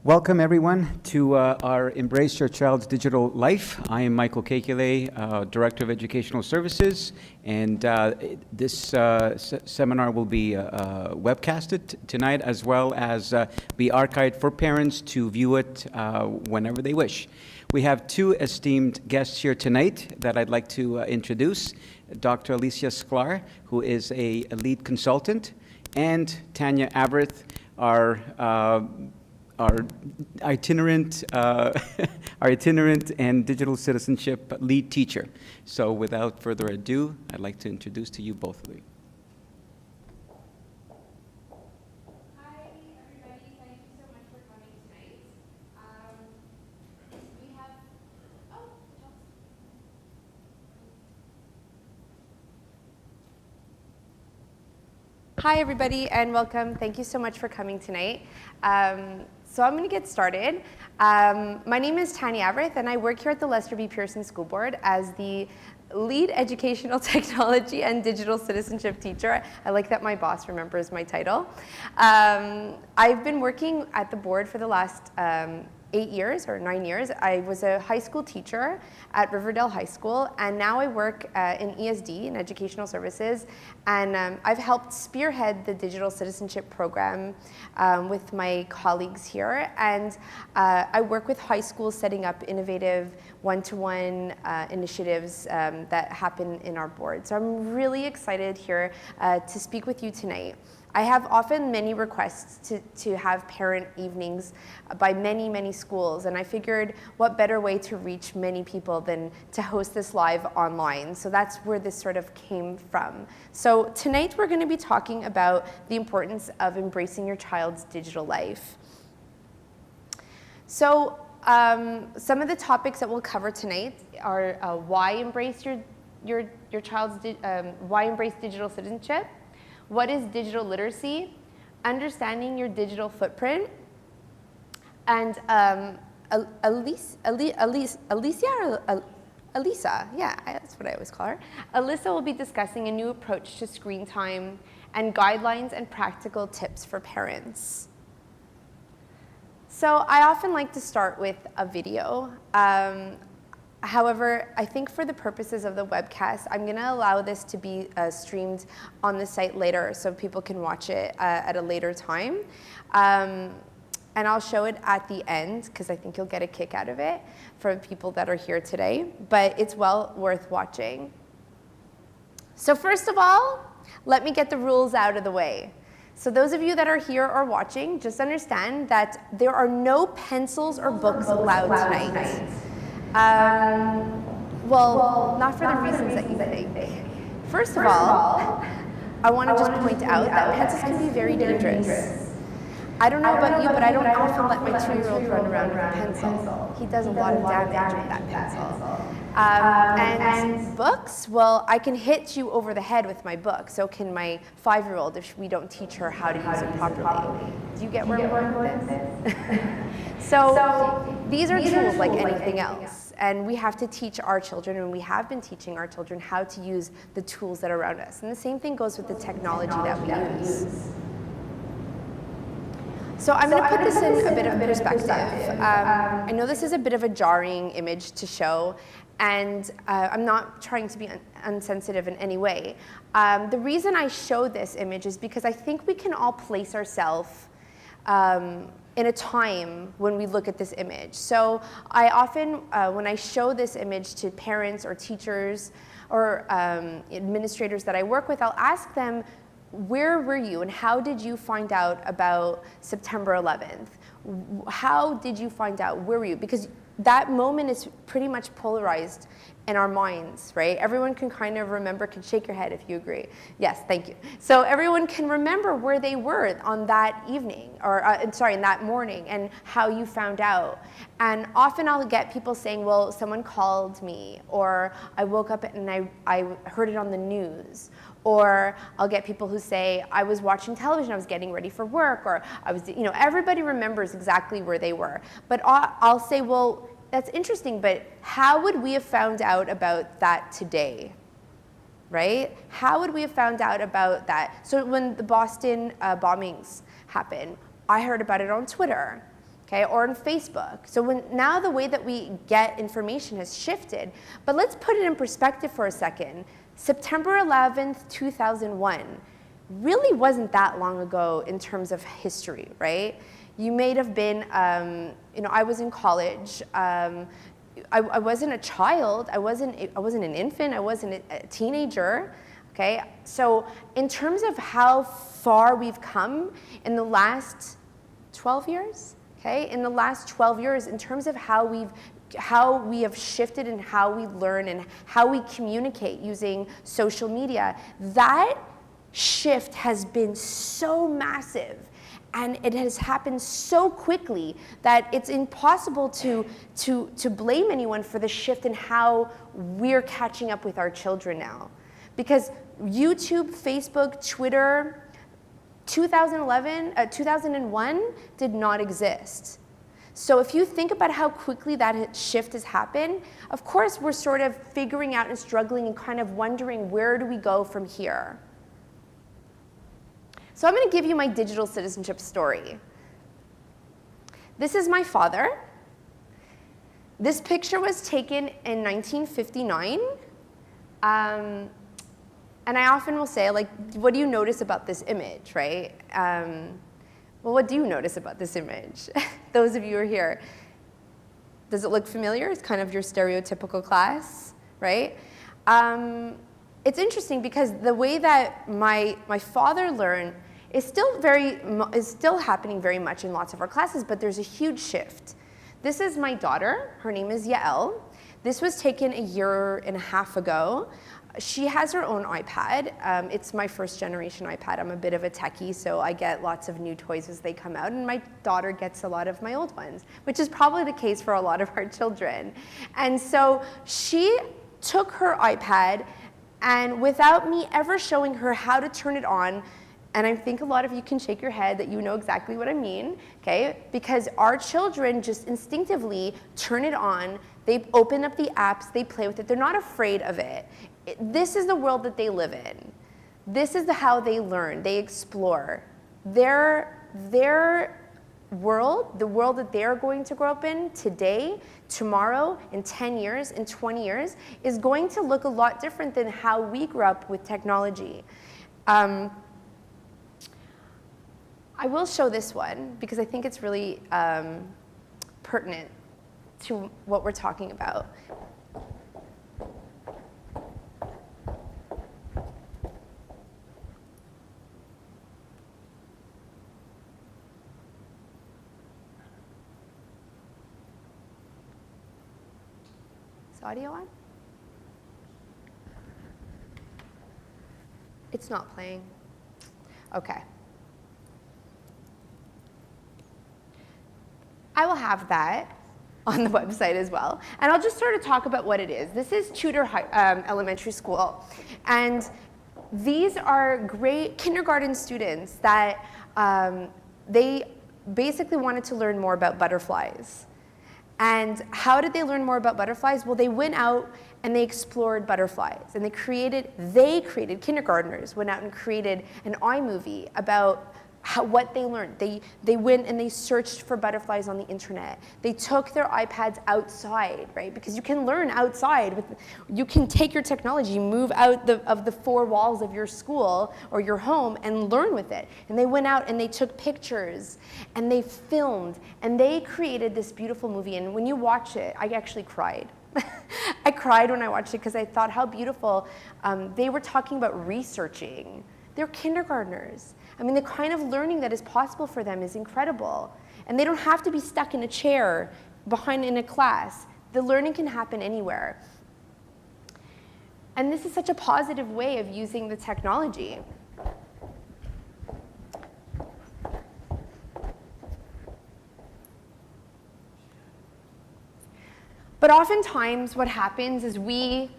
Welcome everyone to our Embrace Your Child's Digital Life. I am Michael Kekele, Director of Educational Services, and this seminar will be webcasted tonight, as well as be archived for parents to view it whenever they wish. We have two esteemed guests here tonight that I'd like to introduce. Dr. Alicia Sklar, who is a lead consultant, and Tanya Avrith, our itinerant and digital citizenship lead teacher. So without further ado, I'd like to introduce to you both of you. Hi everybody, thank you so much for coming tonight. We have, Hi everybody and welcome. Thank you so much for coming tonight. So I'm going to get started. My name is Tanya Avrith and I work here at the Lester B. Pearson School Board as the lead educational technology and digital citizenship teacher. I like that my boss remembers my title. I've been working at the board for the last 8 years or 9 years. I was a high school teacher at Riverdale High School, and now I work in ESD, in Educational Services, and I've helped spearhead the Digital Citizenship Program with my colleagues here, and I work with high schools setting up innovative one-to-one initiatives that happen in our board. So I'm really excited here to speak with you tonight. I have often many requests to have parent evenings by many schools, and I figured what better way to reach many people than to host this live online. So that's where this sort of came from. So tonight we're going to be talking about the importance of embracing your child's digital life. So some of the topics that we'll cover tonight are why embrace why embrace digital citizenship. What is digital literacy? Understanding your digital footprint. And Alisa, yeah, that's what I always call her. Alyssa will be discussing a new approach to screen time and guidelines and practical tips for parents. So I often like to start with a video. However, I think for the purposes of the webcast, I'm going to allow this to be streamed on the site later so people can watch it at a later time. And I'll show it at the end because I think you'll get a kick out of it for people that are here today. But it's well worth watching. So first of all, let me get the rules out of the way. So those of you that are here or watching, just understand that there are no pencils or books allowed tonight. Well, not for the reasons that you think. First of all, I want to just point out that pencils can be very dangerous. I don't know about you, but I don't often let my 2-year-old run around with a pencil. He does a lot of damage with that pencil. And books, well, I can hit you over the head with my book. So can my 5-year-old if we don't teach her how to use it properly. Do you get where we're going with this? So these are tools like anything else. And we have to teach our children, and we have been teaching our children how to use the tools that are around us. And the same thing goes with the technology that we use. So I'm going to put this in a bit of perspective. I know this is a bit of a jarring image to show, and I'm not trying to be insensitive in any way. The reason I show this image is because I think we can all place ourselves in a time when we look at this image. So I often, when I show this image to parents or teachers or administrators that I work with, I'll ask them, where were you and how did you find out about September 11th? How did you find out? Where were you? Because that moment is pretty much polarized in our minds, right? Everyone can kind of remember, can shake your head if you agree. Yes, thank you. So everyone can remember where they were on that evening, or in that morning, and how you found out. And often I'll get people saying, well, someone called me, or I woke up and I heard it on the news. Or I'll get people who say, I was watching television, I was getting ready for work, or I was, everybody remembers exactly where they were. But I'll say, well, that's interesting, but how would we have found out about that today? Right? How would we have found out about that? So when the Boston bombings happened, I heard about it on Twitter. okay, or on Facebook. So now the way that we get information has shifted. But let's put it in perspective for a second. September 11th, 2001 really wasn't that long ago in terms of history, right? You may have been, I was in college. I wasn't a child. I wasn't an infant. I wasn't a teenager. Okay, so in terms of how far we've come in the last 12 years, okay, in the last 12 years, in terms of how we have shifted and how we learn and how we communicate using social media, that shift has been so massive. And it has happened so quickly that it's impossible to blame anyone for the shift in how we're catching up with our children now. Because YouTube, Facebook, Twitter, 2001 did not exist. So if you think about how quickly that shift has happened, of course we're sort of figuring out and struggling and kind of wondering, where do we go from here? So I'm going to give you my digital citizenship story. This is my father. This picture was taken in 1959. And I often will say, like, what do you notice about this image, right? Well, what do you notice about this image? Those of you who are here, does it look familiar? It's kind of your stereotypical class, right? It's interesting because the way that my father learned is still happening very much in lots of our classes, but there's a huge shift. This is my daughter. Her name is Yael. This was taken a year and a half ago. She has her own iPad. It's my first generation iPad. I'm a bit of a techie, so I get lots of new toys as they come out, and my daughter gets a lot of my old ones, which is probably the case for a lot of our children. And so she took her iPad, and without me ever showing her how to turn it on, and I think a lot of you can shake your head that you know exactly what I mean, okay? Because our children just instinctively turn it on, they open up the apps, they play with it, they're not afraid of it. This is the world that they live in. This is how they learn, they explore. Their world, the world that they're going to grow up in today, tomorrow, in 10 years, in 20 years, is going to look a lot different than how we grew up with technology. I will show this one because I think it's really pertinent to what we're talking about. Is audio on? It's not playing. Okay. I will have that on the website as well. And I'll just sort of talk about what it is. This is Tudor Elementary School. And these are great kindergarten students that they basically wanted to learn more about butterflies. And how did they learn more about butterflies? Well, they went out and they explored butterflies. And they created, kindergartners went out and created an iMovie about what they learned. They went and they searched for butterflies on the internet. They took their iPads outside, right? Because you can learn outside. You can take your technology, move out of the four walls of your school or your home and learn with it. And they went out and they took pictures and they filmed and they created this beautiful movie. And when you watch it, I actually cried. I cried when I watched it because I thought how beautiful. They were talking about researching. They're kindergartners. I mean, the kind of learning that is possible for them is incredible. And they don't have to be stuck in a chair behind in a class. The learning can happen anywhere. And this is such a positive way of using the technology. But oftentimes what happens is we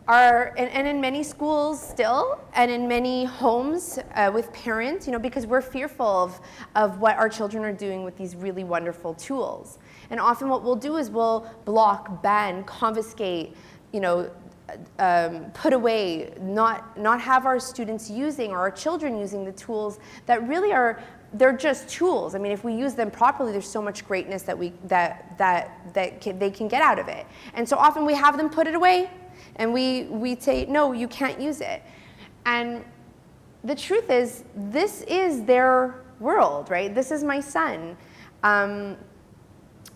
are, and in many schools still, and in many homes with parents, because we're fearful of what our children are doing with these really wonderful tools. And often what we'll do is we'll block, ban, confiscate, put away, not have our students using or our children using the tools that really are, they're just tools. I mean, if we use them properly, there's so much greatness that they can get out of it. And so often we have them put it away, and we say, no, you can't use it. And the truth is, this is their world, right? This is my son.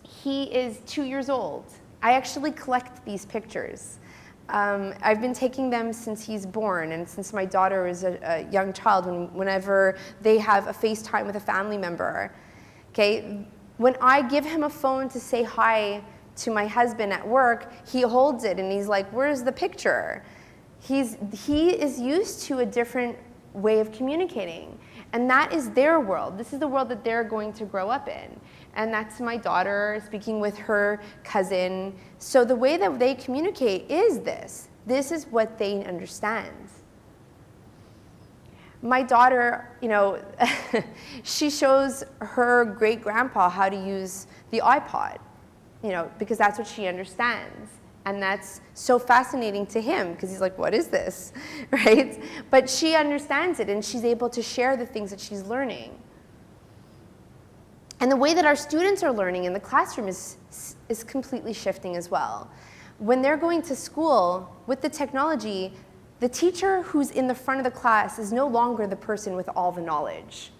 He is 2 years old. I actually collect these pictures. I've been taking them since he's born, and since my daughter is a young child, whenever they have a FaceTime with a family member. Okay, when I give him a phone to say hi to my husband at work, he holds it and he's like, "Where's the picture?" He is used to a different way of communicating, and that is their world. This is the world that they're going to grow up in. And that's my daughter speaking with her cousin. So the way that they communicate is this. This is what they understand. My daughter, you know, she shows her great-grandpa how to use the iPod, you know, because that's what she understands. And that's so fascinating to him, because he's like, what is this, right? But she understands it, and she's able to share the things that she's learning. And the way that our students are learning in the classroom is completely shifting as well. When they're going to school with the technology, the teacher who's in the front of the class is no longer the person with all the knowledge.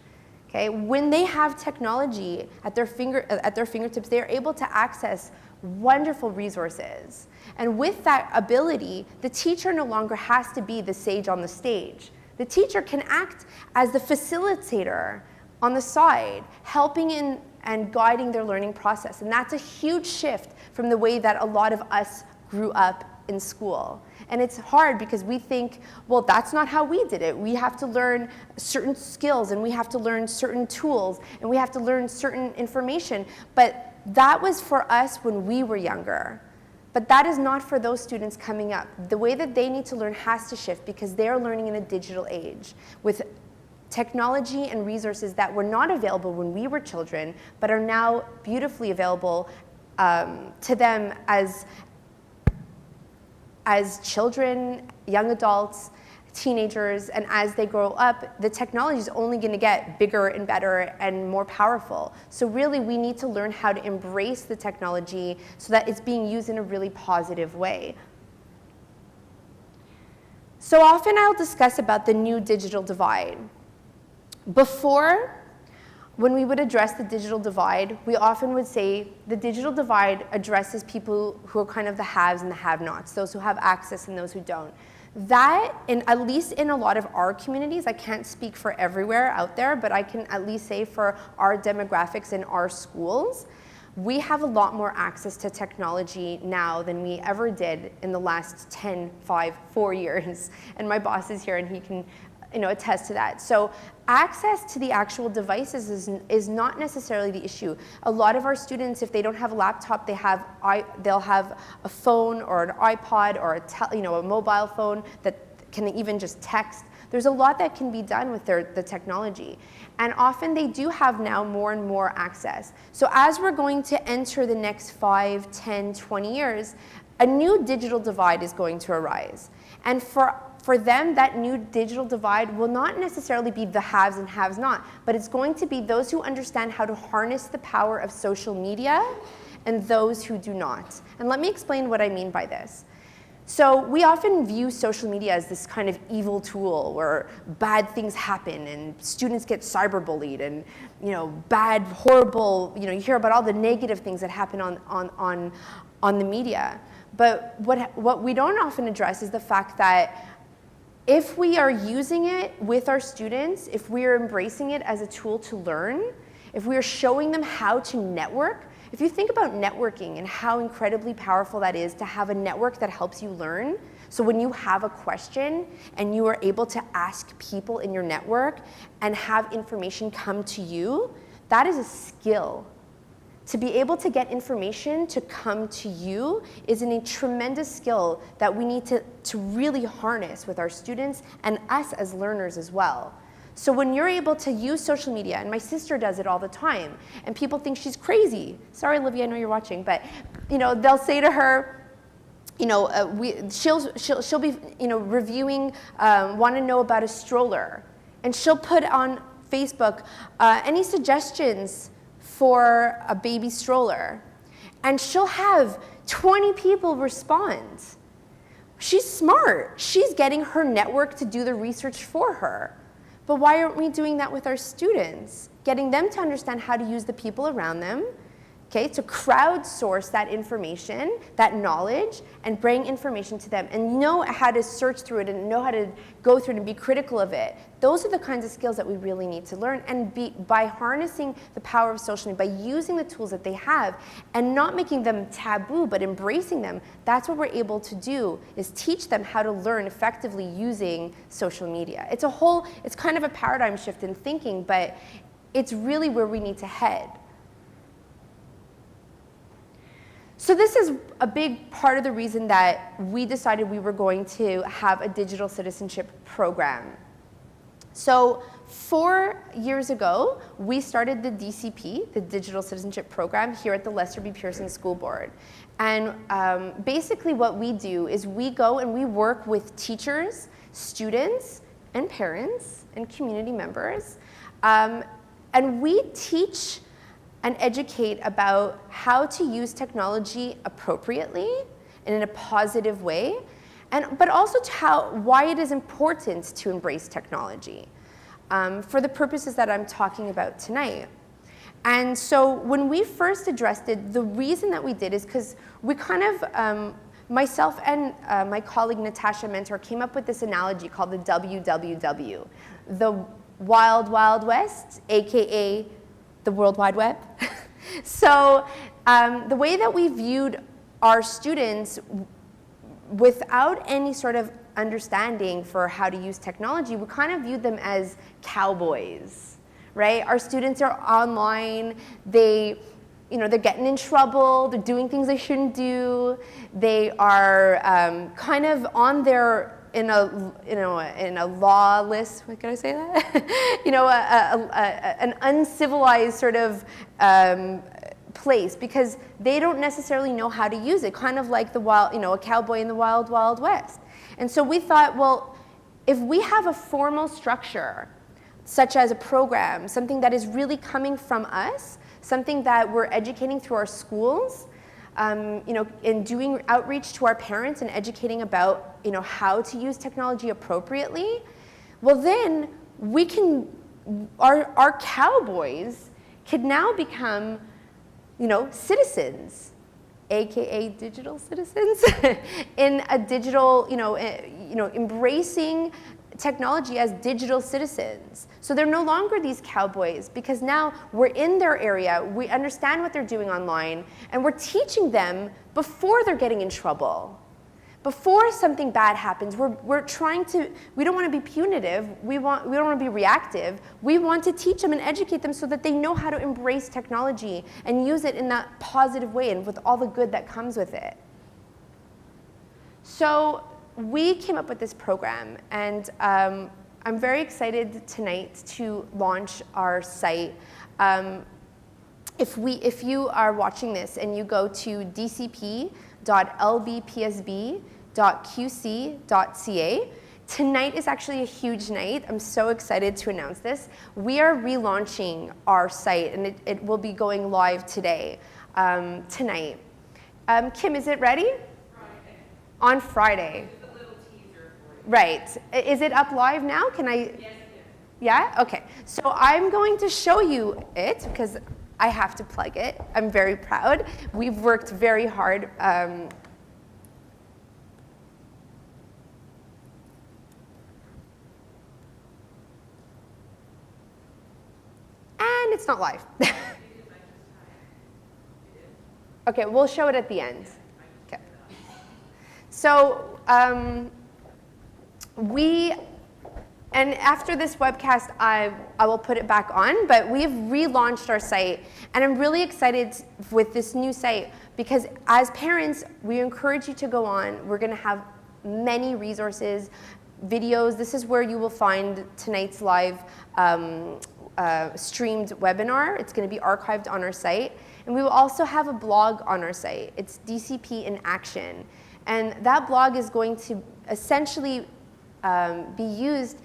Okay? When they have technology at their fingertips, they are able to access wonderful resources. And with that ability, the teacher no longer has to be the sage on the stage. The teacher can act as the facilitator on the side, helping in and guiding their learning process. And that's a huge shift from the way that a lot of us grew up in school. And it's hard because we think, well, that's not how we did it. We have to learn certain skills, and we have to learn certain tools, and we have to learn certain information. But that was for us when we were younger. But that is not for those students coming up. The way that they need to learn has to shift, because they're learning in a digital age with technology and resources that were not available when we were children, but are now beautifully available to them as children, young adults, teenagers, and as they grow up, the technology is only going to get bigger and better and more powerful. So really, we need to learn how to embrace the technology so that it's being used in a really positive way. So often I'll discuss about the new digital divide. Before, when we would address the digital divide, we often would say the digital divide addresses people who are kind of the haves and the have-nots, those who have access and those who don't. That, at least in a lot of our communities, I can't speak for everywhere out there, but I can at least say for our demographics in our schools, we have a lot more access to technology now than we ever did in the last 10, 5, 4 years. And my boss is here and he can attest to that. So access to the actual devices is not necessarily the issue. A lot of our students, if they don't have a laptop, they'll have a phone or an iPod or a mobile phone that can even just text. There's a lot that can be done with the technology. And often they do have now more and more access. So as we're going to enter the next 5, 10, 20 years, a new digital divide is going to arise. And for them, that new digital divide will not necessarily be the haves and haves not, but it's going to be those who understand how to harness the power of social media and those who do not. And let me explain what I mean by this. So we often view social media as this kind of evil tool where bad things happen and students get cyberbullied and bad, horrible, you hear about all the negative things that happen on the media. But what we don't often address is the fact that if we are using it with our students, if we are embracing it as a tool to learn, if we are showing them how to network, if you think about networking and how incredibly powerful that is to have a network that helps you learn, so when you have a question and you are able to ask people in your network and have information come to you, that is a skill. To be able to get information to come to you is a tremendous skill that we need to really harness with our students and us as learners as well. So when you're able to use social media, and my sister does it all the time, and people think she's crazy. Sorry, Olivia, I know you're watching, but they'll say to her, she'll be, reviewing, want to know about a stroller, and she'll put on Facebook any suggestions for a baby stroller, and she'll have 20 people respond. She's smart. She's getting her network to do the research for her. But why aren't we doing that with our students? Getting them to understand how to use the people around them, okay, to crowdsource that information, that knowledge, and bring information to them, and know how to search through it and know how to go through it and be critical of it. Those are the kinds of skills that we really need to learn, and by harnessing the power of social media, by using the tools that they have, and not making them taboo, but embracing them, that's what we're able to do, is teach them how to learn effectively using social media. It's kind of a paradigm shift in thinking, but it's really where we need to head. So this is a big part of the reason that we decided we were going to have a digital citizenship program. So 4 years ago, we started the DCP, the Digital Citizenship Program, here at the Lester B. Pearson School Board. And basically what we do is we go and we work with teachers, students, and parents, and community members. And we teach and educate about how to use technology appropriately and in a positive way, but also why it is important to embrace technology for the purposes that I'm talking about tonight. And so when we first addressed it, the reason that we did is because we kind of, myself and my colleague Natasha Mentor came up with this analogy called the WWW, the Wild Wild West, AKA the World Wide Web. So the way that we viewed our students without any sort of understanding for how to use technology, we kind of viewed them as cowboys, right? Our students are online, they're getting in trouble, they're doing things they shouldn't do, they are kind of on their, in a lawless, what can I say that? An uncivilized sort of place, because they don't necessarily know how to use it, kind of like a cowboy in the Wild Wild West. And so we thought, well, if we have a formal structure, such as a program, something that is really coming from us, something that we're educating through our schools, in doing outreach to our parents and educating about, how to use technology appropriately, well then we can, our cowboys could now become, citizens, AKA digital citizens, in a digital, embracing technology as digital citizens. So they're no longer these cowboys, because now we're in their area, we understand what they're doing online, and we're teaching them before they're getting in trouble. Before something bad happens, we're trying to, we don't want to be punitive, we don't want to be reactive, we want to teach them and educate them so that they know how to embrace technology and use it in that positive way and with all the good that comes with it. So we came up with this program, and I'm very excited tonight to launch our site. If you are watching this and you go to dcp.lbpsb.qc.ca, tonight is actually a huge night. I'm so excited to announce this. We are relaunching our site, and it will be going live today, tonight. Kim, is it ready? Friday. On Friday. Right. Is it up live now? Can I? Yes, yes. Yeah? Okay. So I'm going to show you it because I have to plug it. I'm very proud. We've worked very hard. And it's not live. Okay, we'll show it at the end. Okay. So, and after this webcast, I will put it back on, but we've relaunched our site, and I'm really excited with this new site because as parents, we encourage you to go on. We're gonna have many resources, videos. This is where you will find tonight's live streamed webinar. It's gonna be archived on our site. And we will also have a blog on our site. It's DCP in Action. And that blog is going to essentially be used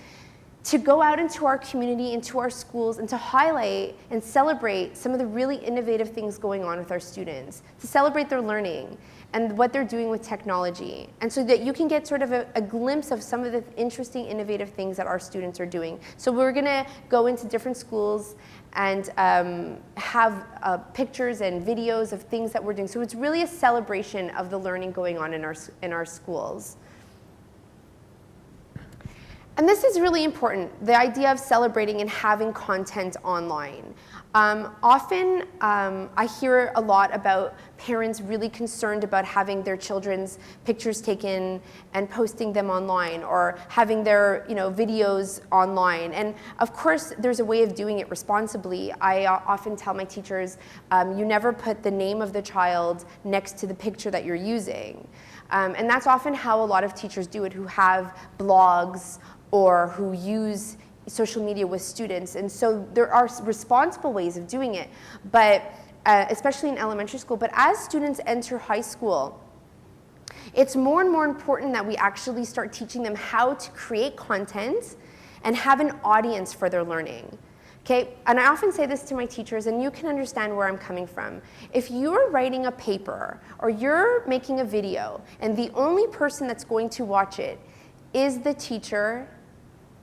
to go out into our community, into our schools, and to highlight and celebrate some of the really innovative things going on with our students, to celebrate their learning and what they're doing with technology, and so that you can get sort of a glimpse of some of the interesting, innovative things that our students are doing. So we're gonna go into different schools and have pictures and videos of things that we're doing. So it's really a celebration of the learning going on in our schools. And this is really important, the idea of celebrating and having content online. Often I hear a lot about parents really concerned about having their children's pictures taken and posting them online, or having their videos online. And of course, there's a way of doing it responsibly. I often tell my teachers, you never put the name of the child next to the picture that you're using. And that's often how a lot of teachers do it, who have blogs or who use social media with students. And so there are responsible ways of doing it, but especially in elementary school. But as students enter high school, it's more and more important that we actually start teaching them how to create content and have an audience for their learning. Okay, and I often say this to my teachers, and you can understand where I'm coming from. If you're writing a paper or you're making a video and the only person that's going to watch it is the teacher,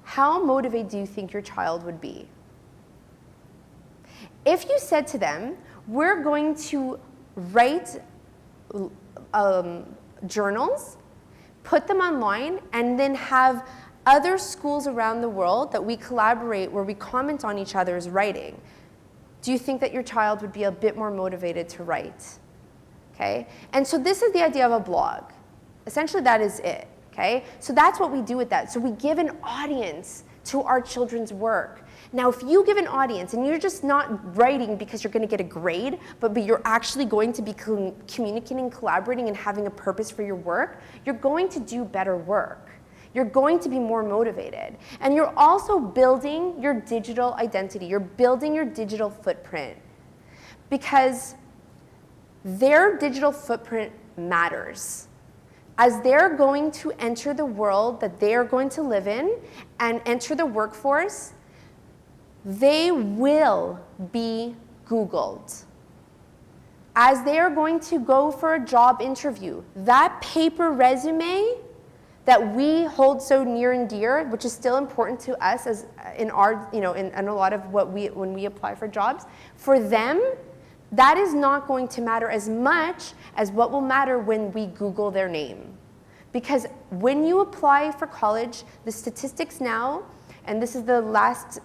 how motivated do you think your child would be? If you said to them, we're going to write journals, put them online, and then have other schools around the world that we collaborate, where we comment on each other's writing, do you think that your child would be a bit more motivated to write? Okay? And so this is the idea of a blog. Essentially, that is it. Okay? So that's what we do with that. So we give an audience to our children's work. Now, if you give an audience and you're just not writing because you're going to get a grade, but you're actually going to be communicating, collaborating, and having a purpose for your work, you're going to do better work. You're going to be more motivated. And you're also building your digital identity. You're building your digital footprint, because their digital footprint matters. As they're going to enter the world that they are going to live in and enter the workforce, they will be Googled. As they are going to go for a job interview, that paper resume that we hold so near and dear, which is still important to us as in our, in a lot of when we apply for jobs, for them, that is not going to matter as much as what will matter when we Google their name. Because when you apply for college, the statistics now, and this is the last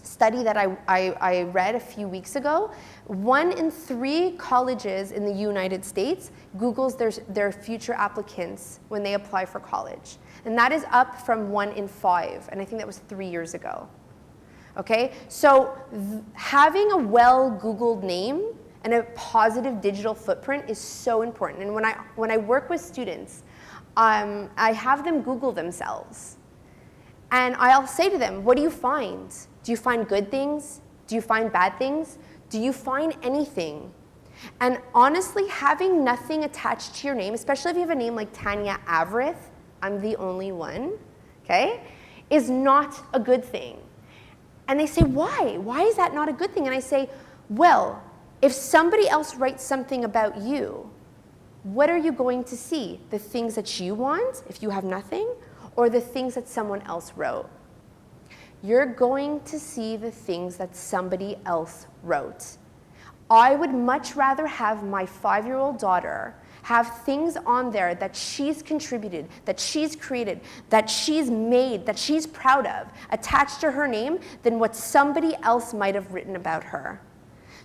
study that I read a few weeks ago, 1 in 3 colleges in the United States Googles their future applicants when they apply for college. And that is up from 1 in 5, and I think that was 3 years ago. Okay, so having a well-Googled name and a positive digital footprint is so important. And when I work with students, I have them Google themselves. And I'll say to them, what do you find? Do you find good things? Do you find bad things? Do you find anything? And honestly, having nothing attached to your name, especially if you have a name like Tanya Avrith, I'm the only one, okay, is not a good thing. And they say, why? Why is that not a good thing? And I say, well, if somebody else writes something about you, what are you going to see? The things that you want, if you have nothing, or the things that someone else wrote? You're going to see the things that somebody else wrote. I would much rather have my 5-year-old daughter have things on there that she's contributed, that she's created, that she's made, that she's proud of, attached to her name, than what somebody else might have written about her.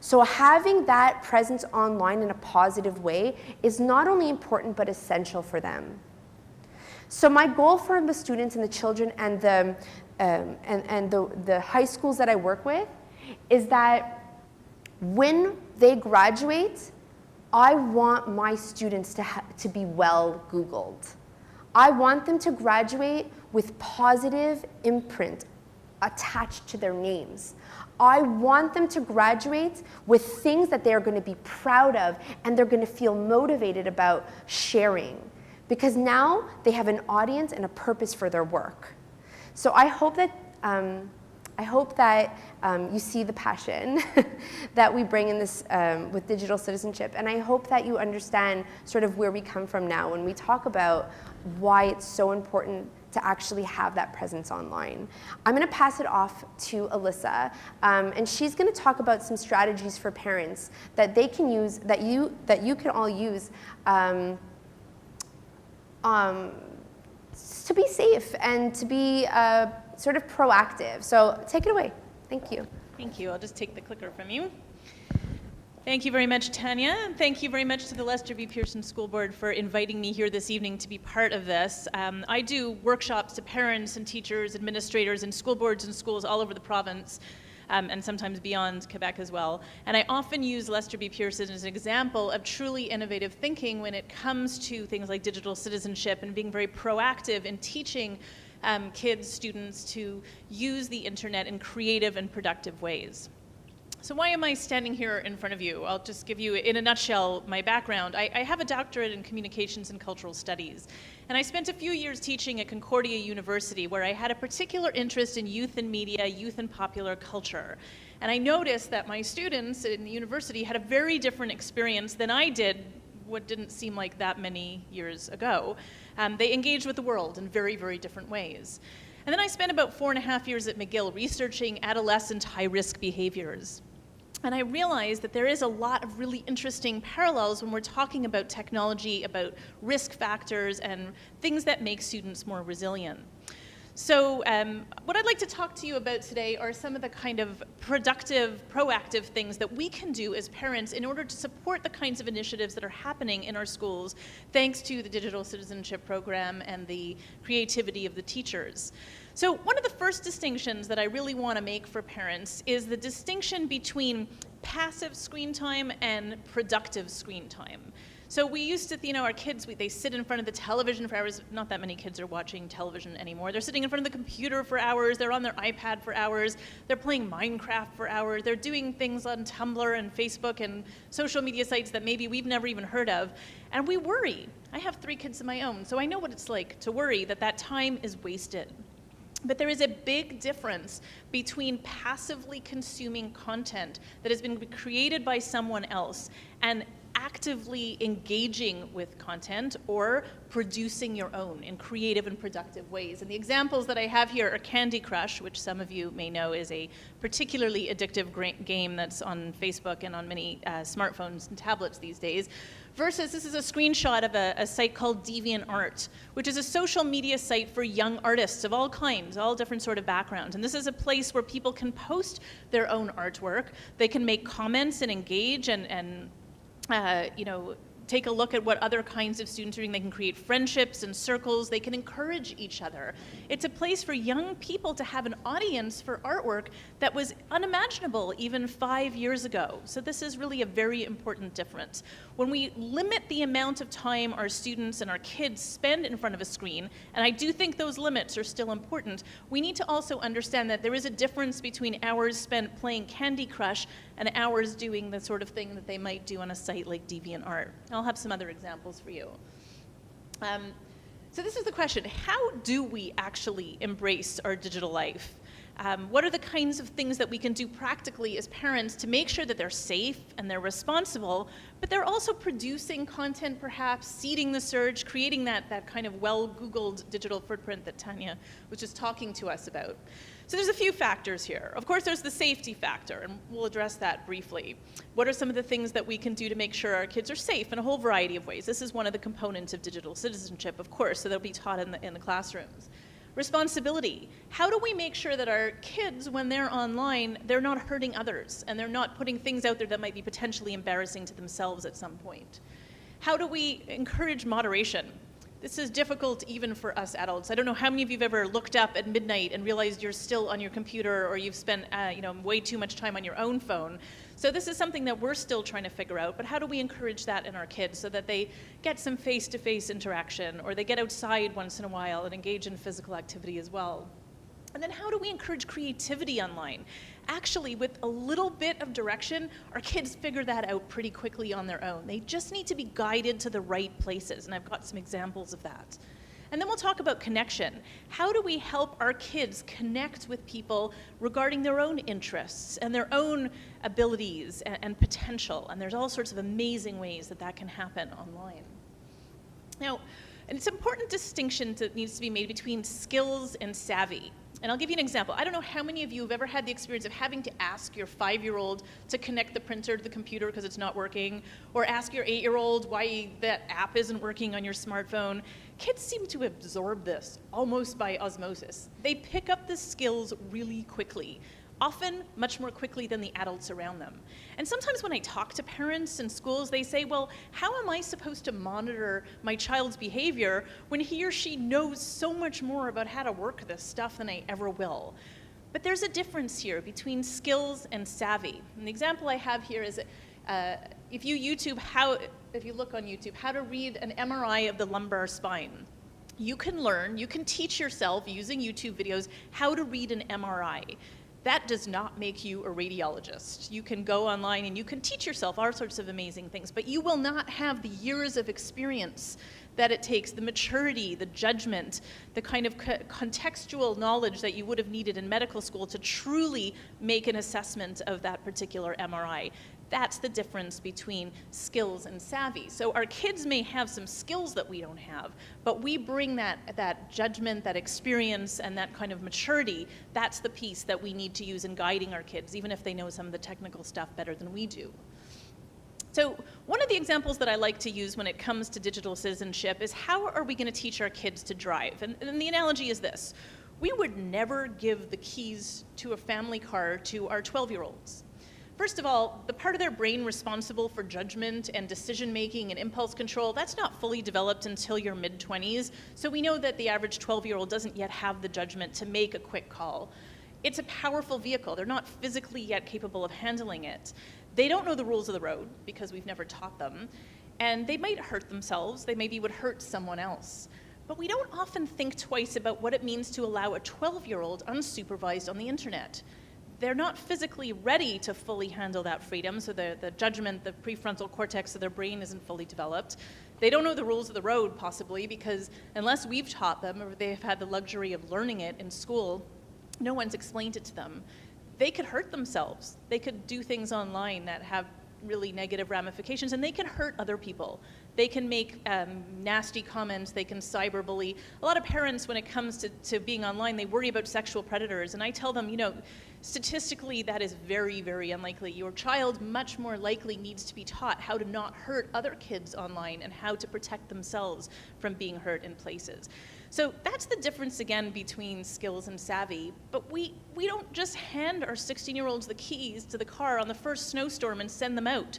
So having that presence online in a positive way is not only important, but essential for them. So my goal for the students and the children and the high schools that I work with is that when they graduate, I want my students to be well Googled. I want them to graduate with positive imprint attached to their names. I want them to graduate with things that they're going to be proud of and they're going to feel motivated about sharing, because now they have an audience and a purpose for their work. So I hope that you see the passion that we bring in this with digital citizenship, and I hope that you understand sort of where we come from now when we talk about why it's so important to actually have that presence online. I'm going to pass it off to Alyssa, and she's going to talk about some strategies for parents that they can use, that you can all use to be safe and to be sort of proactive. So take it away. Thank you. Thank you. I'll just take the clicker from you. Thank you very much, Tanya, and thank you very much to the Lester B. Pearson School Board for inviting me here this evening to be part of this. I do workshops to parents and teachers, administrators, and school boards and schools all over the province, and sometimes beyond Quebec as well. And I often use Lester B. Pearson as an example of truly innovative thinking when it comes to things like digital citizenship and being very proactive in teaching kids, students to use the internet in creative and productive ways. So why am I standing here in front of you? I'll just give you, in a nutshell, my background. I have a doctorate in communications and cultural studies, and I spent a few years teaching at Concordia University, where I had a particular interest in youth and media, youth and popular culture. And I noticed that my students in the university had a very different experience than I did, what didn't seem like that many years ago. They engaged with the world in very, very different ways. And then I spent about 4.5 years at McGill researching adolescent high-risk behaviors. And I realized that there is a lot of really interesting parallels when we're talking about technology, about risk factors, and things that make students more resilient. So what I'd like to talk to you about today are some of the kind of productive, proactive things that we can do as parents in order to support the kinds of initiatives that are happening in our schools, thanks to the Digital Citizenship Program and the creativity of the teachers. So one of the first distinctions that I really want to make for parents is the distinction between passive screen time and productive screen time. So we used to, our kids, they sit in front of the television for hours. Not that many kids are watching television anymore. They're sitting in front of the computer for hours. They're on their iPad for hours. They're playing Minecraft for hours. They're doing things on Tumblr and Facebook and social media sites that maybe we've never even heard of. And we worry. I have 3 kids of my own, so I know what it's like to worry that that time is wasted. But there is a big difference between passively consuming content that has been created by someone else and actively engaging with content or producing your own in creative and productive ways. And the examples that I have here are Candy Crush, which some of you may know is a particularly addictive game that's on Facebook and on many smartphones and tablets these days, versus this is a screenshot of a site called DeviantArt, which is a social media site for young artists of all kinds, all different sort of backgrounds. And this is a place where people can post their own artwork. They can make comments and engage and take a look at what other kinds of students are doing. They can create friendships and circles. They can encourage each other. It's a place for young people to have an audience for artwork that was unimaginable even 5 years ago. So this is really a very important difference. When we limit the amount of time our students and our kids spend in front of a screen, and I do think those limits are still important, we need to also understand that there is a difference between hours spent playing Candy Crush and hours doing the sort of thing that they might do on a site like DeviantArt. I'll have some other examples for you. So this is the question: how do we actually embrace our digital life? What are the kinds of things that we can do practically as parents to make sure that they're safe and they're responsible, but they're also producing content, perhaps seeding the surge, creating that kind of well-Googled digital footprint that Tanya was just talking to us about? So there's a few factors here. Of course, there's the safety factor, and we'll address that briefly. What are some of the things that we can do to make sure our kids are safe in a whole variety of ways? This is one of the components of digital citizenship, of course, so they'll be taught in the classrooms. Responsibility. How do we make sure that our kids, when they're online, they're not hurting others and they're not putting things out there that might be potentially embarrassing to themselves at some point? How do we encourage moderation? This is difficult even for us adults. I don't know how many of you have ever looked up at midnight and realized you're still on your computer, or you've spent way too much time on your own phone. So this is something that we're still trying to figure out, but how do we encourage that in our kids so that they get some face-to-face interaction, or they get outside once in a while and engage in physical activity as well? And then how do we encourage creativity online? Actually, with a little bit of direction, our kids figure that out pretty quickly on their own. They just need to be guided to the right places, and I've got some examples of that. And then we'll talk about connection. How do we help our kids connect with people regarding their own interests and their own abilities and potential? And there's all sorts of amazing ways that that can happen online. Now, it's an important distinction that needs to be made between skills and savvy. And I'll give you an example. I don't know how many of you have ever had the experience of having to ask your 5-year-old to connect the printer to the computer because it's not working, or ask your 8-year-old why that app isn't working on your smartphone. Kids seem to absorb this almost by osmosis. They pick up the skills really quickly, often much more quickly than the adults around them. And sometimes when I talk to parents in schools, they say, well, how am I supposed to monitor my child's behavior when he or she knows so much more about how to work this stuff than I ever will? But there's a difference here between skills and savvy. And the example I have here is if you look on YouTube, how to read an MRI of the lumbar spine. You can teach yourself using YouTube videos how to read an MRI. That does not make you a radiologist. You can go online and you can teach yourself all sorts of amazing things, but you will not have the years of experience that it takes, the maturity, the judgment, the kind of contextual knowledge that you would have needed in medical school to truly make an assessment of that particular MRI. That's the difference between skills and savvy. So our kids may have some skills that we don't have, but we bring that judgment, that experience, and that kind of maturity. That's the piece that we need to use in guiding our kids, even if they know some of the technical stuff better than we do. So one of the examples that I like to use when it comes to digital citizenship is how are we going to teach our kids to drive? And the analogy is this. We would never give the keys to a family car to our 12-year-olds. First of all, the part of their brain responsible for judgment and decision-making and impulse control, that's not fully developed until your mid-20s. So we know that the average 12-year-old doesn't yet have the judgment to make a quick call. It's a powerful vehicle. They're not physically yet capable of handling it. They don't know the rules of the road because we've never taught them. And they might hurt themselves. They maybe would hurt someone else. But we don't often think twice about what it means to allow a 12-year-old unsupervised on the internet. They're not physically ready to fully handle that freedom, so the judgment, the prefrontal cortex of their brain isn't fully developed. They don't know the rules of the road, possibly, because unless we've taught them or they've had the luxury of learning it in school, no one's explained it to them. They could hurt themselves. They could do things online that have really negative ramifications, and they can hurt other people. They can make nasty comments, they can cyberbully. A lot of parents, when it comes to being online, they worry about sexual predators, and I tell them, statistically that is very, very unlikely. Your child much more likely needs to be taught how to not hurt other kids online and how to protect themselves from being hurt in places. So that's the difference, again, between skills and savvy. But we don't just hand our 16-year-olds the keys to the car on the first snowstorm and send them out.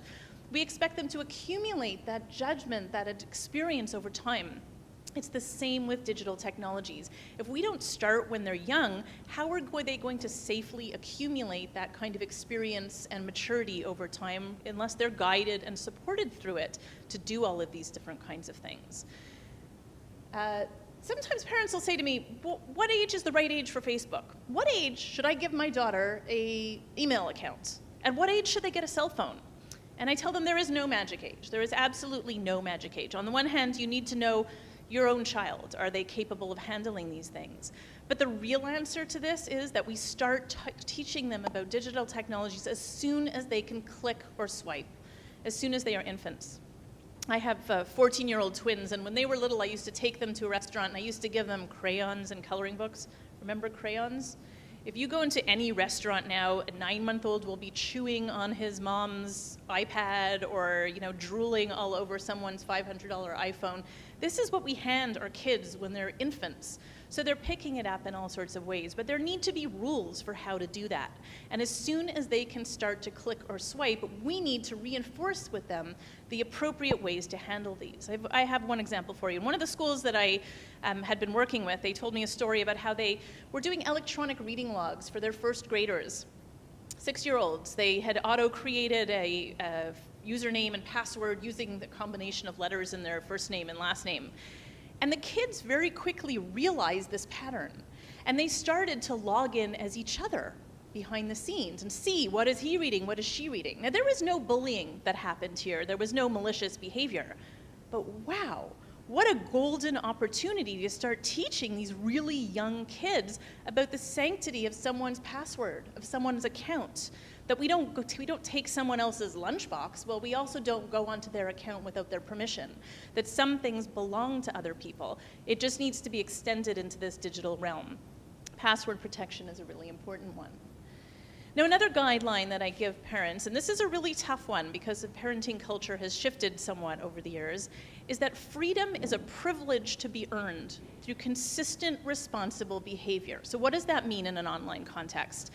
We expect them to accumulate that judgment, that experience over time. It's the same with digital technologies. If we don't start when they're young, how are they going to safely accumulate that kind of experience and maturity over time unless they're guided and supported through it to do all of these different kinds of things? Sometimes parents will say to me, well, what age is the right age for Facebook? What age should I give my daughter an email account? At what age should they get a cell phone? And I tell them there is no magic age. There is absolutely no magic age. On the one hand, you need to know your own child. Are they capable of handling these things? But the real answer to this is that we start teaching them about digital technologies as soon as they can click or swipe, as soon as they are infants. I have 14-year-old twins, and when they were little, I used to take them to a restaurant, and I used to give them crayons and coloring books. Remember crayons? If you go into any restaurant now, a 9-month-old will be chewing on his mom's iPad or, drooling all over someone's $500 iPhone. This is what we hand our kids when they're infants. So they're picking it up in all sorts of ways, but there need to be rules for how to do that. And as soon as they can start to click or swipe, we need to reinforce with them the appropriate ways to handle these. I have one example for you. In one of the schools that I had been working with, they told me a story about how they were doing electronic reading logs for their first graders. 6-year-olds. They had auto-created a username and password using the combination of letters in their first name and last name. And the kids very quickly realized this pattern. And they started to log in as each other behind the scenes and see, what is he reading, what is she reading? Now, there was no bullying that happened here. There was no malicious behavior. But wow, what a golden opportunity to start teaching these really young kids about the sanctity of someone's password, of someone's account. That we don't take someone else's lunchbox. Well, we also don't go onto their account without their permission. That some things belong to other people. It just needs to be extended into this digital realm. Password protection is a really important one. Now, another guideline that I give parents, and this is a really tough one because the parenting culture has shifted somewhat over the years, is that freedom is a privilege to be earned through consistent, responsible behavior. So what does that mean in an online context?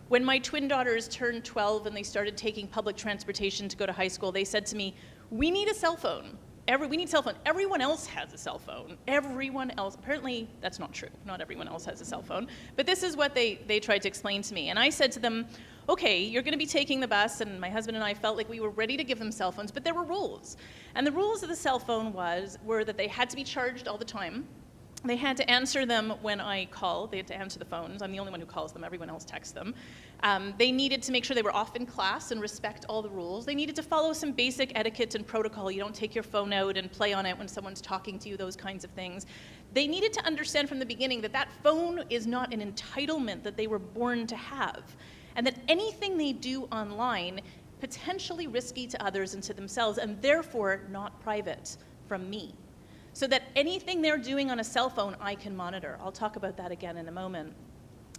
When my twin daughters turned 12 and they started taking public transportation to go to high school, they said to me, we need a cell phone. We need a cell phone. Everyone else has a cell phone. Everyone else. Apparently, that's not true. Not everyone else has a cell phone. But this is what they tried to explain to me. And I said to them, okay, you're going to be taking the bus, and my husband and I felt like we were ready to give them cell phones, but there were rules. And the rules of the cell phone were that they had to be charged all the time. They had to answer them when I called. They had to answer the phones. I'm the only one who calls them. Everyone else texts them. They needed to make sure they were off in class and respect all the rules. They needed to follow some basic etiquette and protocol. You don't take your phone out and play on it when someone's talking to you, those kinds of things. They needed to understand from the beginning that that phone is not an entitlement that they were born to have, and that anything they do online potentially risky to others and to themselves, and therefore not private from me. So that anything they're doing on a cell phone, I can monitor. I'll talk about that again in a moment.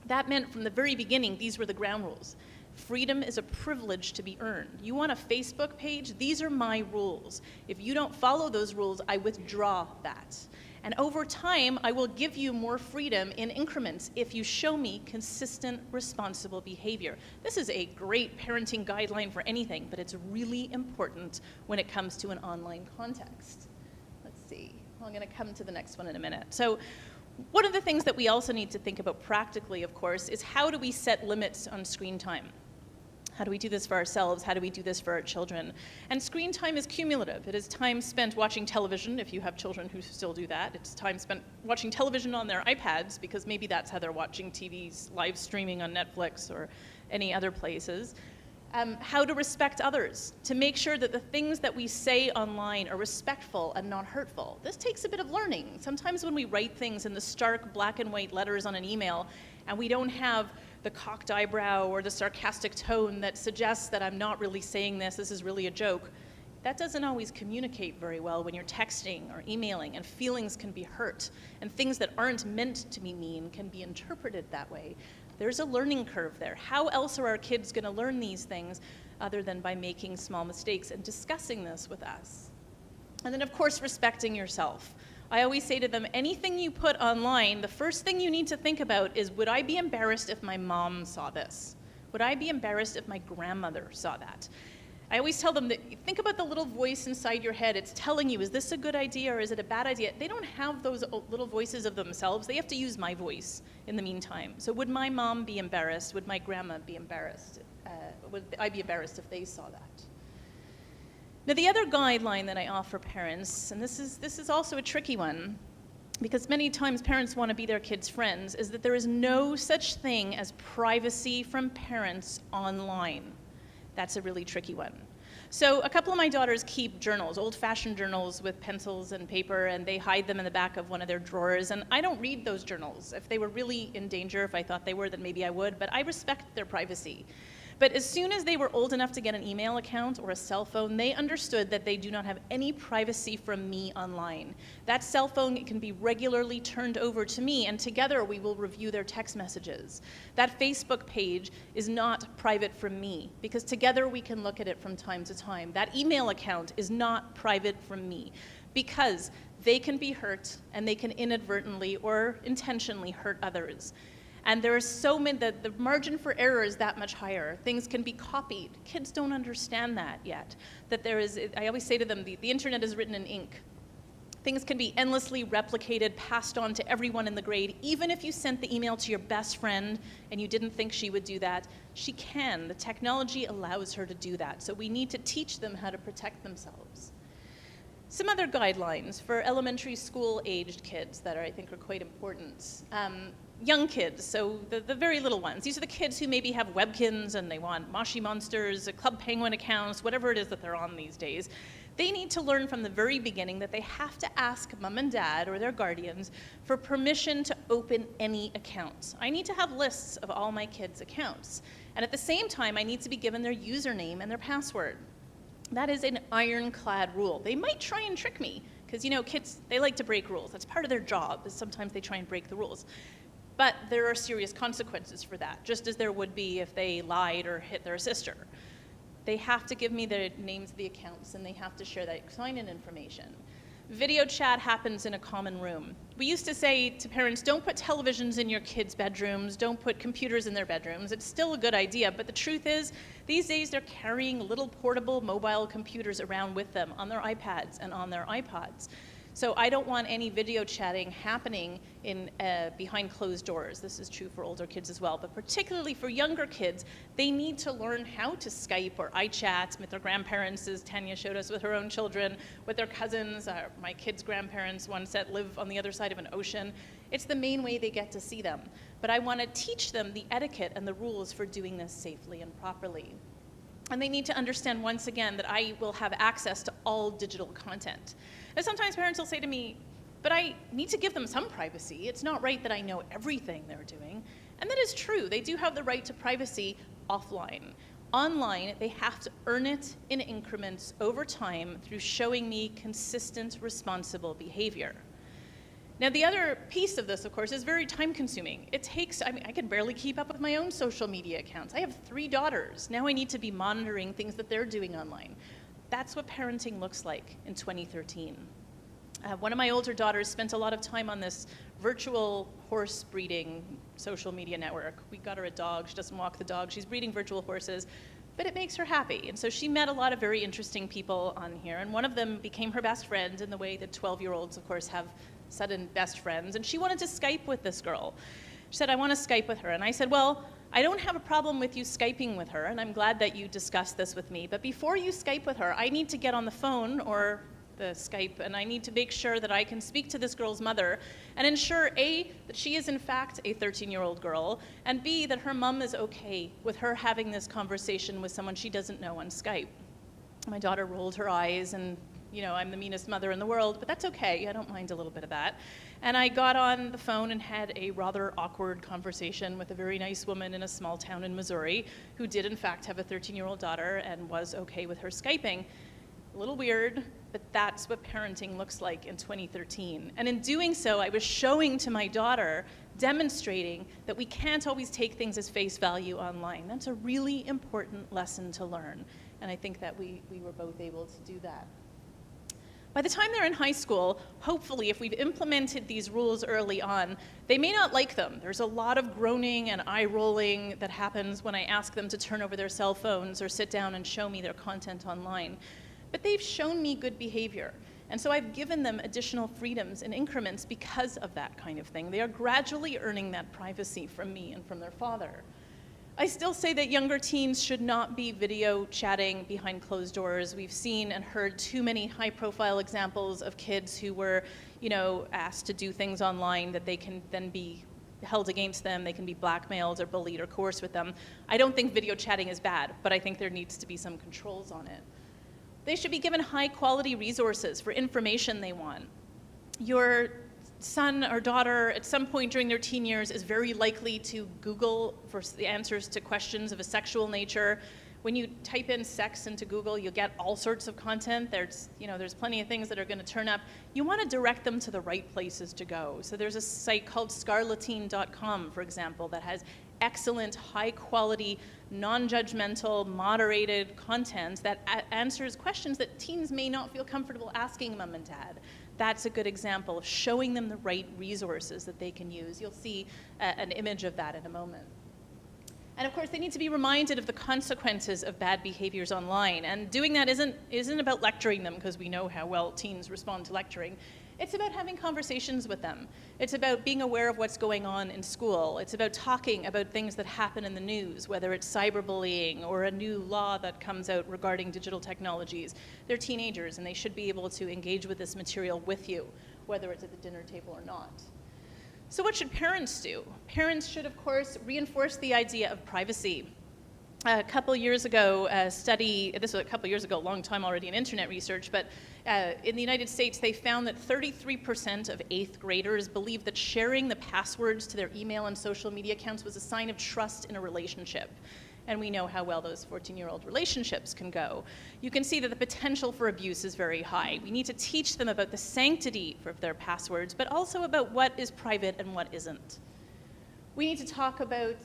That meant from the very beginning, these were the ground rules. Freedom is a privilege to be earned. You want a Facebook page? These are my rules. If you don't follow those rules, I withdraw that. And over time, I will give you more freedom in increments if you show me consistent, responsible behavior. This is a great parenting guideline for anything, but it's really important when it comes to an online context. Let's see. I'm going to come to the next one in a minute. So one of the things that we also need to think about practically, of course, is how do we set limits on screen time? How do we do this for ourselves? How do we do this for our children? And screen time is cumulative. It is time spent watching television, if you have children who still do that. It's time spent watching television on their iPads, because maybe that's how they're watching TVs, live streaming on Netflix or any other places. How to respect others, to make sure that the things that we say online are respectful and not hurtful. This takes a bit of learning. Sometimes when we write things in the stark black and white letters on an email, and we don't have the cocked eyebrow or the sarcastic tone that suggests that I'm not really saying this is really a joke, that doesn't always communicate very well when you're texting or emailing, and feelings can be hurt, and things that aren't meant to be mean can be interpreted that way. There's a learning curve there. How else are our kids going to learn these things other than by making small mistakes and discussing this with us? And then, of course, respecting yourself. I always say to them, anything you put online, the first thing you need to think about is, would I be embarrassed if my mom saw this? Would I be embarrassed if my grandmother saw that? I always tell them that think about the little voice inside your head. It's telling you, is this a good idea or is it a bad idea? They don't have those little voices of themselves. They have to use my voice in the meantime. So would my mom be embarrassed? Would my grandma be embarrassed? Would I be embarrassed if they saw that? Now, the other guideline that I offer parents, and this is also a tricky one, because many times parents want to be their kids' friends, is that there is no such thing as privacy from parents online. That's a really tricky one. So a couple of my daughters keep journals, old-fashioned journals with pencils and paper, and they hide them in the back of one of their drawers. And I don't read those journals. If they were really in danger, if I thought they were, then maybe I would, but I respect their privacy. But as soon as they were old enough to get an email account or a cell phone, they understood that they do not have any privacy from me online. That cell phone can be regularly turned over to me, and together we will review their text messages. That Facebook page is not private from me, because together we can look at it from time to time. That email account is not private from me, because they can be hurt, and they can inadvertently or intentionally hurt others. And there are so many, the margin for error is that much higher. Things can be copied. Kids don't understand that yet. That there is, I always say to them, the internet is written in ink. Things can be endlessly replicated, passed on to everyone in the grade. Even if you sent the email to your best friend and you didn't think she would do that, she can. The technology allows her to do that. So we need to teach them how to protect themselves. Some other guidelines for elementary school aged kids that I think are quite important. young kids, so the very little ones. These are the kids who maybe have Webkins and they want Moshi Monsters, Club Penguin accounts, whatever it is that they're on these days. They need to learn from the very beginning that they have to ask mom and dad or their guardians for permission to open any accounts. I need to have lists of all my kids' accounts. And at the same time, I need to be given their username and their password. That is an ironclad rule. They might try and trick me, because kids, they like to break rules. That's part of their job, is sometimes they try and break the rules. But there are serious consequences for that, just as there would be if they lied or hit their sister. They have to give me the names of the accounts, and they have to share that sign-in information. Video chat happens in a common room. We used to say to parents, don't put televisions in your kids' bedrooms, don't put computers in their bedrooms. It's still a good idea, but the truth is, these days they're carrying little portable mobile computers around with them on their iPads and on their iPods. So I don't want any video chatting happening behind closed doors. This is true for older kids as well, but particularly for younger kids, they need to learn how to Skype or iChat with their grandparents, as Tanya showed us with her own children, with their cousins, my kids' grandparents, ones that live on the other side of an ocean. It's the main way they get to see them. But I want to teach them the etiquette and the rules for doing this safely and properly. And they need to understand, once again, that I will have access to all digital content. And sometimes parents will say to me, but I need to give them some privacy. It's not right that I know everything they're doing. And that is true. They do have the right to privacy offline. Online, they have to earn it in increments over time through showing me consistent, responsible behavior. Now, the other piece of this, of course, is very time-consuming. It takes, I can barely keep up with my own social media accounts. I have 3 daughters. Now I need to be monitoring things that they're doing online. That's what parenting looks like in 2013. One of my older daughters spent a lot of time on this virtual horse breeding social media network. We got her a dog. She doesn't walk the dog. She's breeding virtual horses, but it makes her happy. And so she met a lot of very interesting people on here, and one of them became her best friend in the way that 12-year-olds, of course, have sudden best friends, and she wanted to Skype with this girl. She said, I want to Skype with her. And I said, well, I don't have a problem with you Skyping with her, and I'm glad that you discussed this with me, but before you Skype with her, I need to get on the phone or the Skype, and I need to make sure that I can speak to this girl's mother and ensure, A, that she is in fact a 13-year-old girl, and B, that her mom is okay with her having this conversation with someone she doesn't know on Skype. My daughter rolled her eyes and I'm the meanest mother in the world, but that's okay. I don't mind a little bit of that. And I got on the phone and had a rather awkward conversation with a very nice woman in a small town in Missouri who did in fact have a 13-year-old daughter and was okay with her Skyping. A little weird, but that's what parenting looks like in 2013. And in doing so, I was showing to my daughter, demonstrating that we can't always take things as face value online. That's a really important lesson to learn. And I think that we were both able to do that. By the time they're in high school, hopefully, if we've implemented these rules early on, they may not like them. There's a lot of groaning and eye-rolling that happens when I ask them to turn over their cell phones or sit down and show me their content online. But they've shown me good behavior. And so I've given them additional freedoms in increments because of that kind of thing. They are gradually earning that privacy from me and from their father. I still say that younger teens should not be video chatting behind closed doors. We've seen and heard too many high-profile examples of kids who were, asked to do things online that they can then be held against them. They can be blackmailed or bullied or coerced with them. I don't think video chatting is bad, but I think there needs to be some controls on it. They should be given high-quality resources for information they want. Your son or daughter at some point during their teen years is very likely to Google for the answers to questions of a sexual nature. When you type in sex into Google, you'll get all sorts of content. There's plenty of things that are going to turn up. You want to direct them to the right places to go. So there's a site called scarlatine.com, for example, that has excellent, high-quality, non-judgmental, moderated content that answers questions that teens may not feel comfortable asking mom and dad. That's a good example of showing them the right resources that they can use. You'll see an image of that in a moment. And of course, they need to be reminded of the consequences of bad behaviors online. And doing that isn't about lecturing them, because we know how well teens respond to lecturing. It's about having conversations with them. It's about being aware of what's going on in school. It's about talking about things that happen in the news, whether it's cyberbullying or a new law that comes out regarding digital technologies. They're teenagers, and they should be able to engage with this material with you, whether it's at the dinner table or not. So what should parents do? Parents should, of course, reinforce the idea of privacy. A couple years ago, a study, this was a couple years ago, a long time already in internet research, but in the United States, they found that 33% of 8th graders believed that sharing the passwords to their email and social media accounts was a sign of trust in a relationship. And we know how well those 14-year-old relationships can go. You can see that the potential for abuse is very high. We need to teach them about the sanctity of their passwords, but also about what is private and what isn't. We need to talk about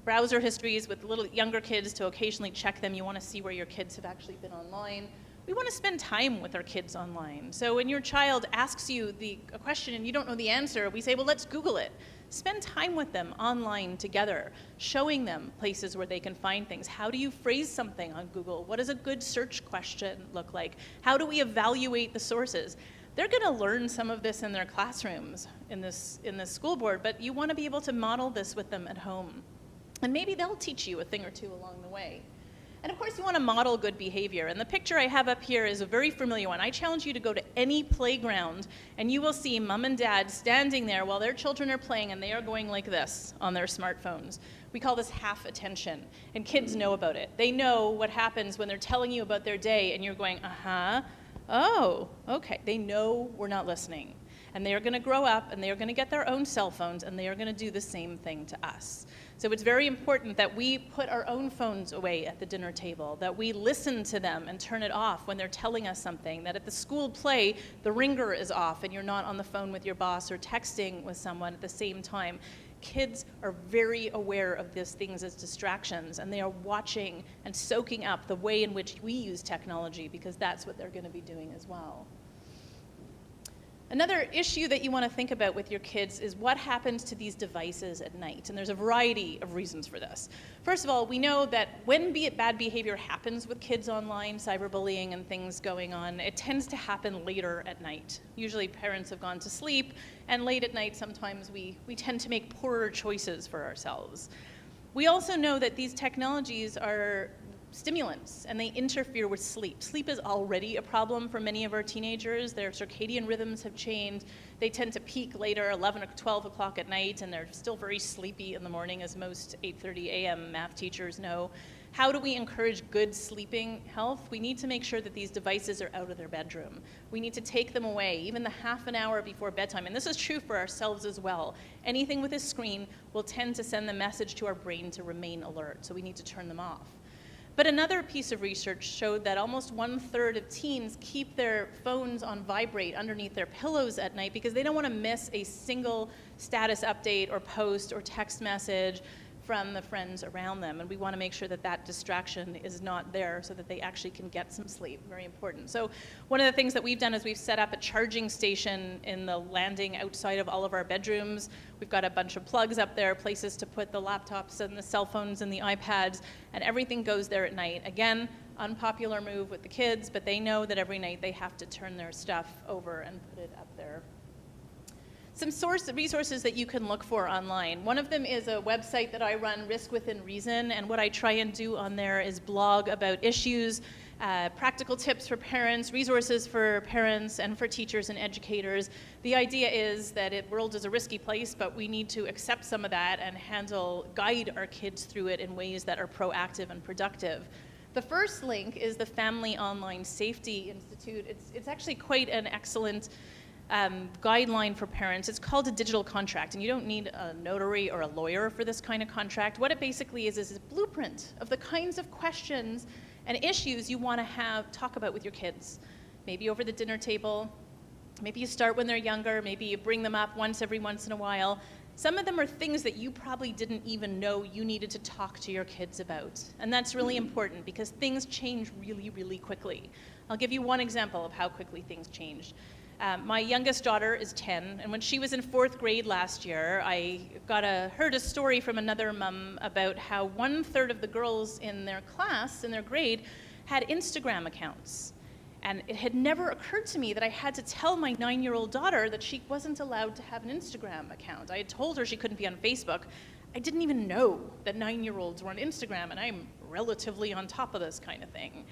browser histories with little younger kids to occasionally check them. You want to see where your kids have actually been online. We want to spend time with our kids online. So when your child asks you a question and you don't know the answer, we say, well, let's Google it. Spend time with them online together, showing them places where they can find things. How do you phrase something on Google? What does a good search question look like? How do we evaluate the sources? They're going to learn some of this in their classrooms in this school board, but you want to be able to model this with them at home. And maybe they'll teach you a thing or two along the way. And of course, you want to model good behavior. And the picture I have up here is a very familiar one. I challenge you to go to any playground, and you will see mom and dad standing there while their children are playing, and they are going like this on their smartphones. We call this half attention, and kids know about it. They know what happens when they're telling you about their day, and you're going, oh, okay. They know we're not listening. And they are going to grow up, and they are going to get their own cell phones, and they are going to do the same thing to us. So it's very important that we put our own phones away at the dinner table, that we listen to them and turn it off when they're telling us something, that at the school play, the ringer is off and you're not on the phone with your boss or texting with someone at the same time. Kids are very aware of these things as distractions, and they are watching and soaking up the way in which we use technology, because that's what they're going to be doing as well. Another issue that you want to think about with your kids is what happens to these devices at night, and there's a variety of reasons for this. First of all, we know that when bad behavior happens with kids online, cyberbullying and things going on, it tends to happen later at night. Usually parents have gone to sleep, and late at night sometimes we tend to make poorer choices for ourselves. We also know that these technologies are stimulants, and they interfere with sleep. Sleep is already a problem for many of our teenagers. Their circadian rhythms have changed. They tend to peak later, 11 or 12 o'clock at night, and they're still very sleepy in the morning, as most 8:30 a.m. math teachers know. How do we encourage good sleeping health? We need to make sure that these devices are out of their bedroom. We need to take them away, even the half an hour before bedtime. And this is true for ourselves as well. Anything with a screen will tend to send the message to our brain to remain alert, so we need to turn them off. But another piece of research showed that almost 1/3 of teens keep their phones on vibrate underneath their pillows at night because they don't want to miss a single status update or post or text message from the friends around them. And we want to make sure that that distraction is not there so that they actually can get some sleep. Very important. So one of the things that we've done is we've set up a charging station in the landing outside of all of our bedrooms. We've got a bunch of plugs up there, places to put the laptops and the cell phones and the iPads, and everything goes there at night. Again, unpopular move with the kids, but they know that every night they have to turn their stuff over and put it up there. Some resources that you can look for online. One of them is a website that I run, Risk Within Reason, and what I try and do on there is blog about issues, practical tips for parents, resources for parents and for teachers and educators. The idea is that the world is a risky place, but we need to accept some of that and guide our kids through it in ways that are proactive and productive. The first link is the Family Online Safety Institute. It's actually quite an excellent guideline for parents. It's called a digital contract, and you don't need a notary or a lawyer for this kind of contract. What it basically is a blueprint of the kinds of questions and issues you want to talk about with your kids. Maybe over the dinner table, maybe you start when they're younger, maybe you bring them up every once in a while. Some of them are things that you probably didn't even know you needed to talk to your kids about. And that's really important because things change really, really quickly. I'll give you one example of how quickly things changed. My youngest daughter is 10, and when she was in 4th grade last year, I heard a story from another mom about how 1/3 of the girls in their class, in their grade, had Instagram accounts. And it had never occurred to me that I had to tell my 9-year-old daughter that she wasn't allowed to have an Instagram account. I had told her she couldn't be on Facebook. I didn't even know that 9-year-olds were on Instagram, and I'm relatively on top of this kind of thing.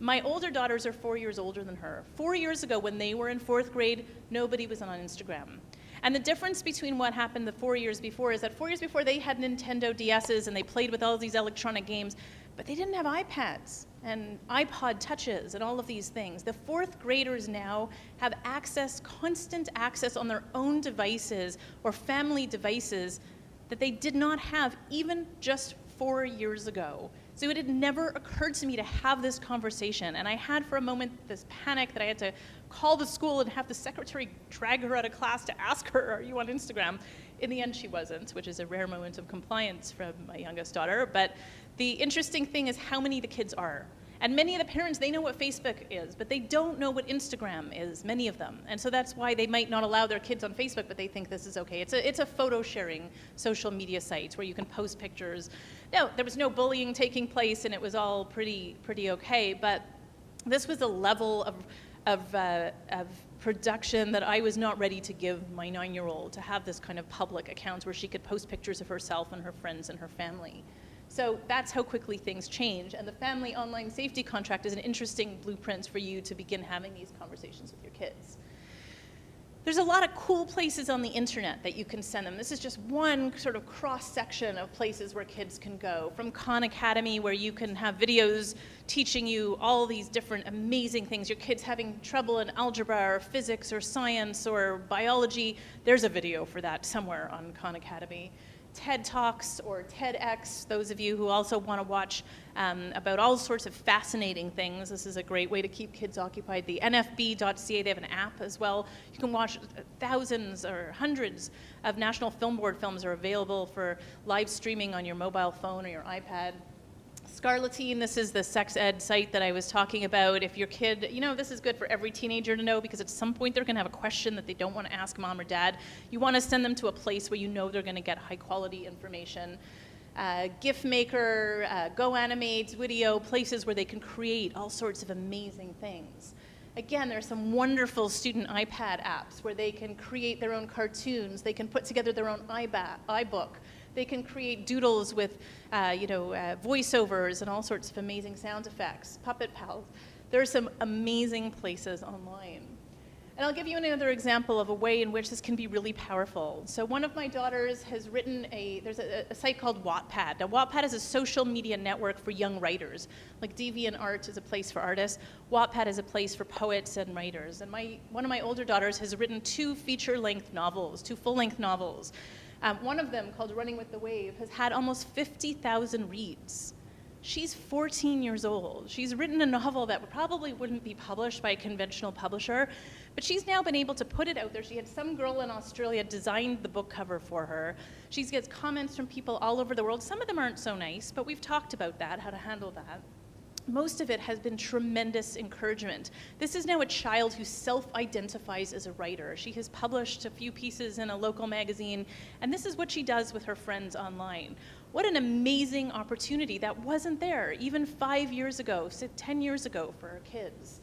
My older daughters are 4 years older than her. 4 years ago, when they were in 4th grade, nobody was on Instagram. And the difference between what happened the 4 years before is that 4 years before they had Nintendo DSs and they played with all these electronic games, but they didn't have iPads and iPod touches and all of these things. The fourth graders now have access, constant access on their own devices or family devices that they did not have even just 4 years ago. So it had never occurred to me to have this conversation. And I had for a moment this panic that I had to call the school and have the secretary drag her out of class to ask her, are you on Instagram? In the end, she wasn't, which is a rare moment of compliance from my youngest daughter. But the interesting thing is how many the kids are. And many of the parents, they know what Facebook is, but they don't know what Instagram is, many of them. And so that's why they might not allow their kids on Facebook, but they think this is okay. It's a photo sharing social media site where you can post pictures. No, there was no bullying taking place and it was all pretty okay, but this was a level of production that I was not ready to give my 9-year-old, to have this kind of public account where she could post pictures of herself and her friends and her family. So that's how quickly things change. And the Family Online Safety Contract is an interesting blueprint for you to begin having these conversations with your kids. There's a lot of cool places on the internet that you can send them. This is just one sort of cross-section of places where kids can go. From Khan Academy, where you can have videos teaching you all these different amazing things. Your kid's having trouble in algebra or physics or science or biology. There's a video for that somewhere on Khan Academy. TED Talks or TEDx, those of you who also want to watch about all sorts of fascinating things. This is a great way to keep kids occupied. The nfb.ca, they have an app as well. You can watch thousands or hundreds of National Film Board films are available for live streaming on your mobile phone or your iPad. Scarletine, this is the sex ed site that I was talking about. If your kid, this is good for every teenager to know because at some point they're going to have a question that they don't want to ask mom or dad. You want to send them to a place where you know they're going to get high quality information. GIF Maker, Go Animate, Video, places where they can create all sorts of amazing things. Again, there's some wonderful student iPad apps where they can create their own cartoons. They can put together their own iBook. They can create doodles with, voiceovers and all sorts of amazing sound effects, Puppet Pals. There are some amazing places online. And I'll give you another example of a way in which this can be really powerful. So one of my daughters has written there's a site called Wattpad. Now Wattpad is a social media network for young writers. Like DeviantArt is a place for artists. Wattpad is a place for poets and writers. And one of my older daughters has written 2 feature-length novels, 2 full-length novels. One of them, called Running with the Wave, has had almost 50,000 reads. She's 14 years old. She's written a novel that probably wouldn't be published by a conventional publisher, but she's now been able to put it out there. She had some girl in Australia design the book cover for her. She gets comments from people all over the world. Some of them aren't so nice, but we've talked about that, how to handle that. Most of it has been tremendous encouragement. This is now a child who self-identifies as a writer. She has published a few pieces in a local magazine, and this is what she does with her friends online. What an amazing opportunity that wasn't there even 5 years ago, 10 years ago for our kids.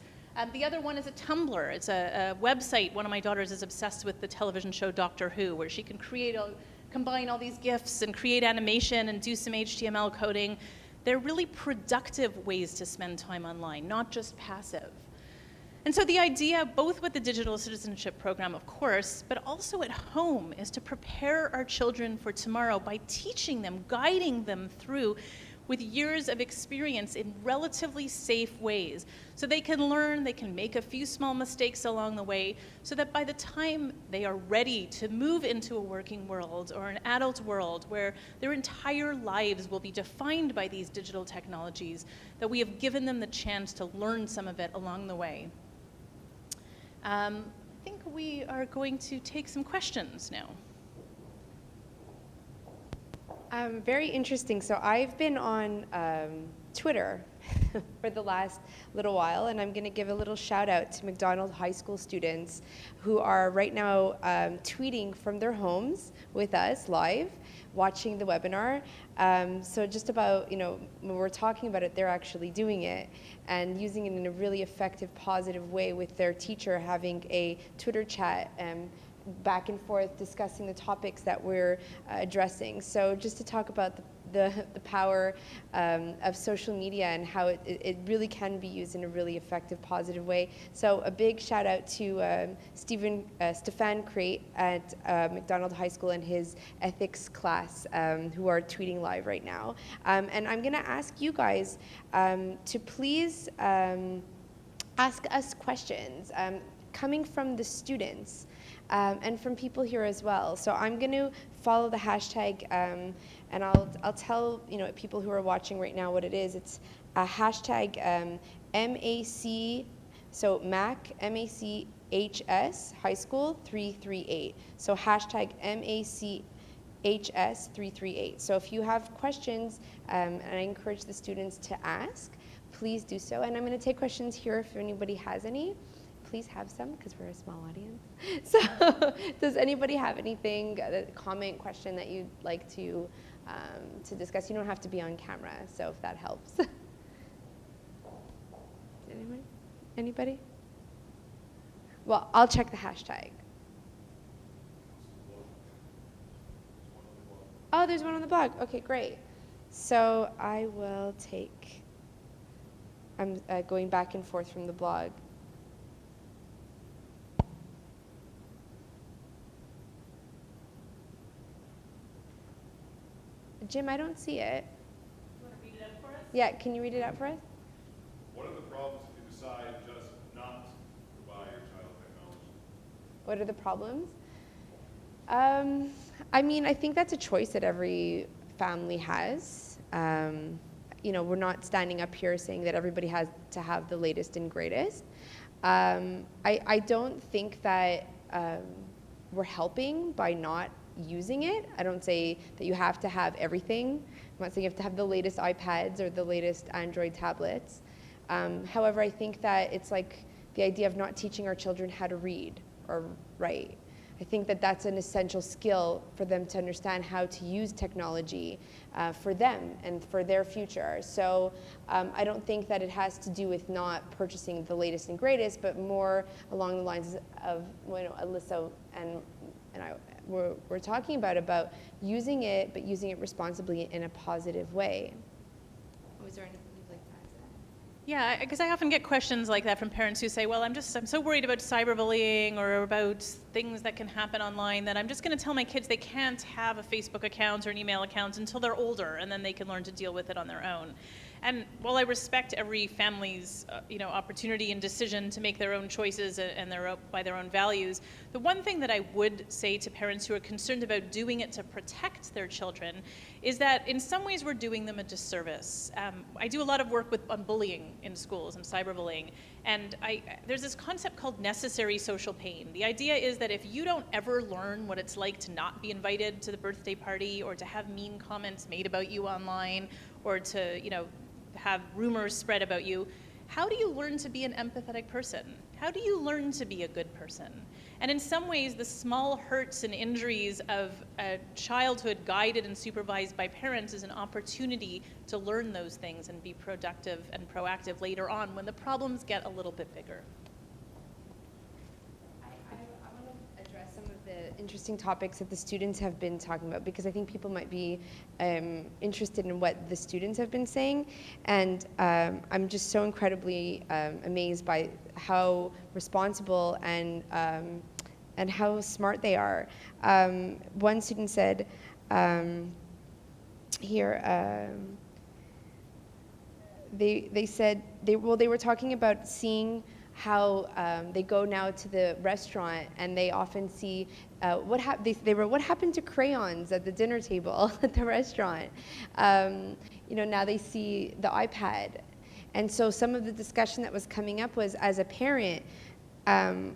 The other one is a Tumblr. It's a website. One of my daughters is obsessed with the television show Doctor Who, where she can combine all these GIFs and create animation and do some HTML coding. They're really productive ways to spend time online, not just passive. And so the idea, both with the Digital Citizenship Program, of course, but also at home, is to prepare our children for tomorrow by teaching them, guiding them through with years of experience in relatively safe ways. So they can learn, they can make a few small mistakes along the way, so that by the time they are ready to move into a working world or an adult world where their entire lives will be defined by these digital technologies, that we have given them the chance to learn some of it along the way. I think we are going to take some questions now. Very interesting. So I've been on Twitter for the last little while, and I'm going to give a little shout out to McDonald High School students who are right now tweeting from their homes with us live, watching the webinar. So just about, when we're talking about it, they're actually doing it and using it in a really effective, positive way with their teacher, having a Twitter chat back and forth discussing the topics that we're addressing. So just to talk about the power of social media and how it really can be used in a really effective, positive way. So a big shout out to Stefan Crate at McDonald High School and his ethics class, who are tweeting live right now. And I'm going to ask you guys to please ask us questions coming from the students. And from people here as well. So I'm going to follow the hashtag, and I'll tell people who are watching right now what it is. It's a hashtag MAC, so MAC MACHS High School 338. So hashtag MACHS 338. So if you have questions, and I encourage the students to ask, please do so. And I'm going to take questions here if anybody has any. Please have some, because we're a small audience. So does anybody have anything, a comment, question that you'd like to discuss? You don't have to be on camera, so if that helps. Anyone? Anybody? Well, I'll check the hashtag. Oh, there's one on the blog. Okay, great. So I will take, I'm going back and forth from the blog. Jim, I don't see it. You want to read it out for us? Yeah, can you read it out for us? What are the problems if you decide just not to buy your child technology? What are the problems? I mean, I think that's a choice that every family has. We're not standing up here saying that everybody has to have the latest and greatest. I don't think that we're helping by not using it. I don't say that you have to have everything. I'm not saying you have to have the latest iPads or the latest Android tablets. However, I think that it's like the idea of not teaching our children how to read or write. I think that that's an essential skill for them to understand how to use technology for them and for their future. So I don't think that it has to do with not purchasing the latest and greatest, but more along the lines of Alyssa and I we're talking about using it, but using it responsibly in a positive way. Was there anything you'd like to add to that? Yeah, because I often get questions like that from parents who say, well, I'm so worried about cyberbullying or about things that can happen online that I'm just going to tell my kids they can't have a Facebook account or an email account until they're older, and then they can learn to deal with it on their own. And while I respect every family's opportunity and decision to make their own choices and by their own values, the one thing that I would say to parents who are concerned about doing it to protect their children is that in some ways we're doing them a disservice. I do a lot of work on bullying in schools and cyberbullying, and there's this concept called necessary social pain. The idea is that if you don't ever learn what it's like to not be invited to the birthday party or to have mean comments made about you online or to have rumors spread about you, how do you learn to be an empathetic person? How do you learn to be a good person? And in some ways, the small hurts and injuries of a childhood guided and supervised by parents is an opportunity to learn those things and be productive and proactive later on when the problems get a little bit bigger. I want to address some of the interesting topics that the students have been talking about, because I think people might be interested in what the students have been saying, and I'm just so incredibly amazed by how responsible and how smart they are. One student said they said they were talking about seeing how they go now to the restaurant and they often see what happened to crayons at the dinner table at the restaurant. Now they see the iPad. And so some of the discussion that was coming up was, as a parent,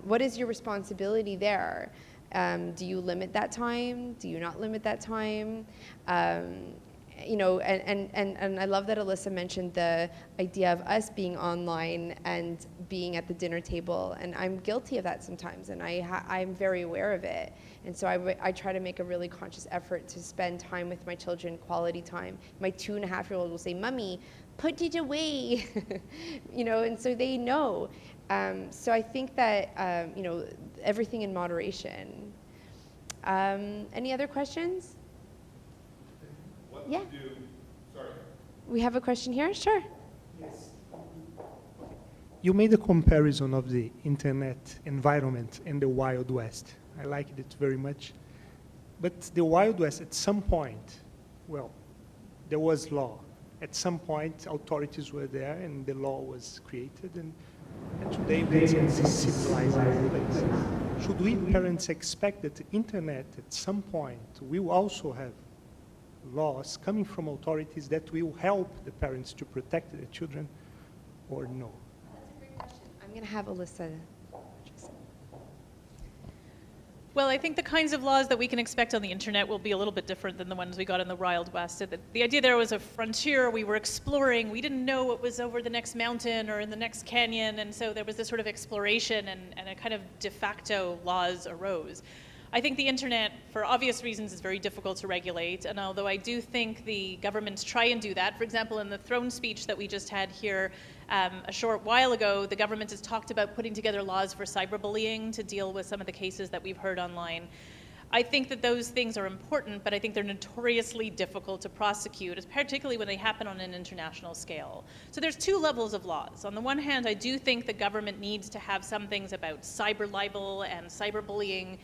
what is your responsibility there? Do you limit that time? Do you not limit that time? And I love that Alyssa mentioned the idea of us being online and being at the dinner table, and I'm guilty of that sometimes, and I'm very aware of it. And so I try to make a really conscious effort to spend time with my children, quality time. My 2.5-year-old will say, "Mommy, put it away," and so they know. So I think that everything in moderation. Any other questions? What Yeah. To do, sorry. We have a question here? Sure. You made a comparison of the internet environment and the Wild West. I liked it very much. But the Wild West, at some point, well, there was law. At some point, authorities were there and the law was created. And today, it's a civilized place. Should we parents expect that the internet, at some point, will also have laws coming from authorities that will help the parents to protect their children, or no? I'm going to have Alyssa address it. Well, I think the kinds of laws that we can expect on the internet will be a little bit different than the ones we got in the Wild West. The idea there was a frontier, we were exploring, we didn't know what was over the next mountain or in the next canyon, and so there was this sort of exploration and a kind of de facto laws arose. I think the internet, for obvious reasons, is very difficult to regulate, and although I do think the governments try and do that, for example, in the throne speech that we just had here a short while ago, the government has talked about putting together laws for cyberbullying to deal with some of the cases that we've heard online. I think that those things are important, but I think they're notoriously difficult to prosecute, particularly when they happen on an international scale. So there's two levels of laws. On the one hand, I do think the government needs to have some things about cyber libel and cyberbullying,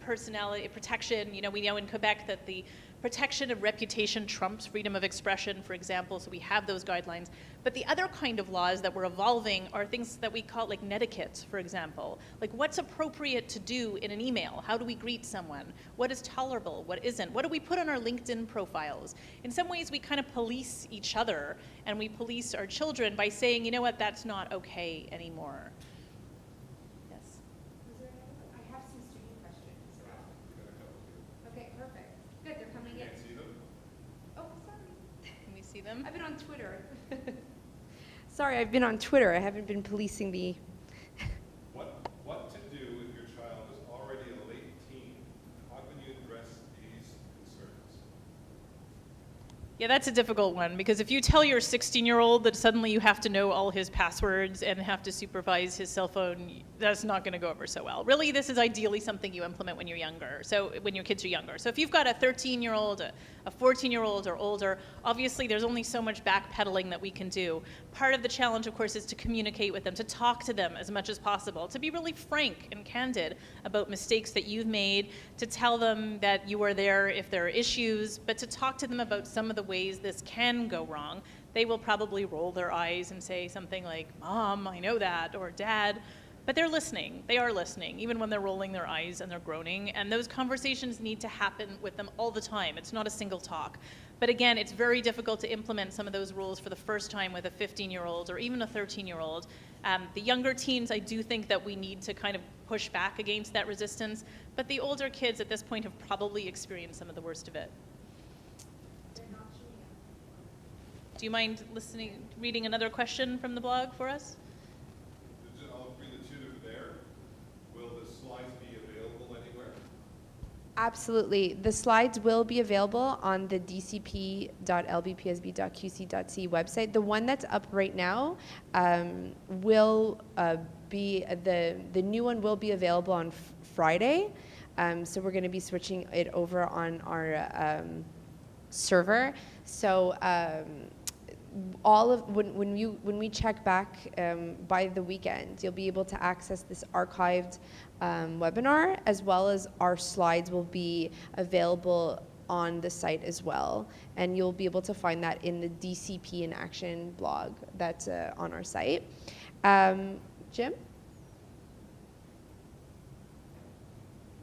personality protection. You know, we know in Quebec that the protection of reputation trumps freedom of expression, for example, so we have those guidelines. But the other kind of laws that we're evolving are things that we call like netiquette, for example. Like what's appropriate to do in an email? How do we greet someone? What is tolerable? What isn't? What do we put on our LinkedIn profiles? In some ways, we kind of police each other and we police our children by saying, you know what, that's not okay anymore. Yes? I have some student questions. Okay, perfect. Good, they're coming in. Can't see them? Oh, sorry. Can we see them? I've been on Twitter. Sorry, I've been on Twitter. I haven't been policing the... What to do if your child is already a late teen? How can you address these concerns? Yeah, that's a difficult one, because if you tell your 16-year-old that suddenly you have to know all his passwords and have to supervise his cell phone, that's not going to go over so well. Really, this is ideally something you implement when you're younger, so when your kids are younger. So if you've got a 13-year-old, a 14-year-old or older, obviously there's only so much backpedaling that we can do. Part of the challenge, of course, is to communicate with them, to talk to them as much as possible, to be really frank and candid about mistakes that you've made, to tell them that you are there if there are issues, but to talk to them about some of the ways this can go wrong. They will probably roll their eyes and say something like, "Mom, I know that," or "Dad," but they're listening. They are listening, even when they're rolling their eyes and they're groaning, and those conversations need to happen with them all the time. It's not a single talk. But again, it's very difficult to implement some of those rules for the first time with a 15-year-old or even a 13-year-old. The younger teens, I do think that we need to kind of push back against that resistance, but the older kids at this point have probably experienced some of the worst of it. Do you mind reading another question from the blog for us? I'll read the two that are there. Will the slides be available anywhere? Absolutely. The slides will be available on the dcp.lbpsb.qc.ca website. The one that's up right now will be, the new one will be available on Friday. So we're going to be switching it over on our server. So when we check back by the weekend, you'll be able to access this archived webinar, as well as our slides will be available on the site as well. And you'll be able to find that in the DCP in Action blog that's on our site. Jim?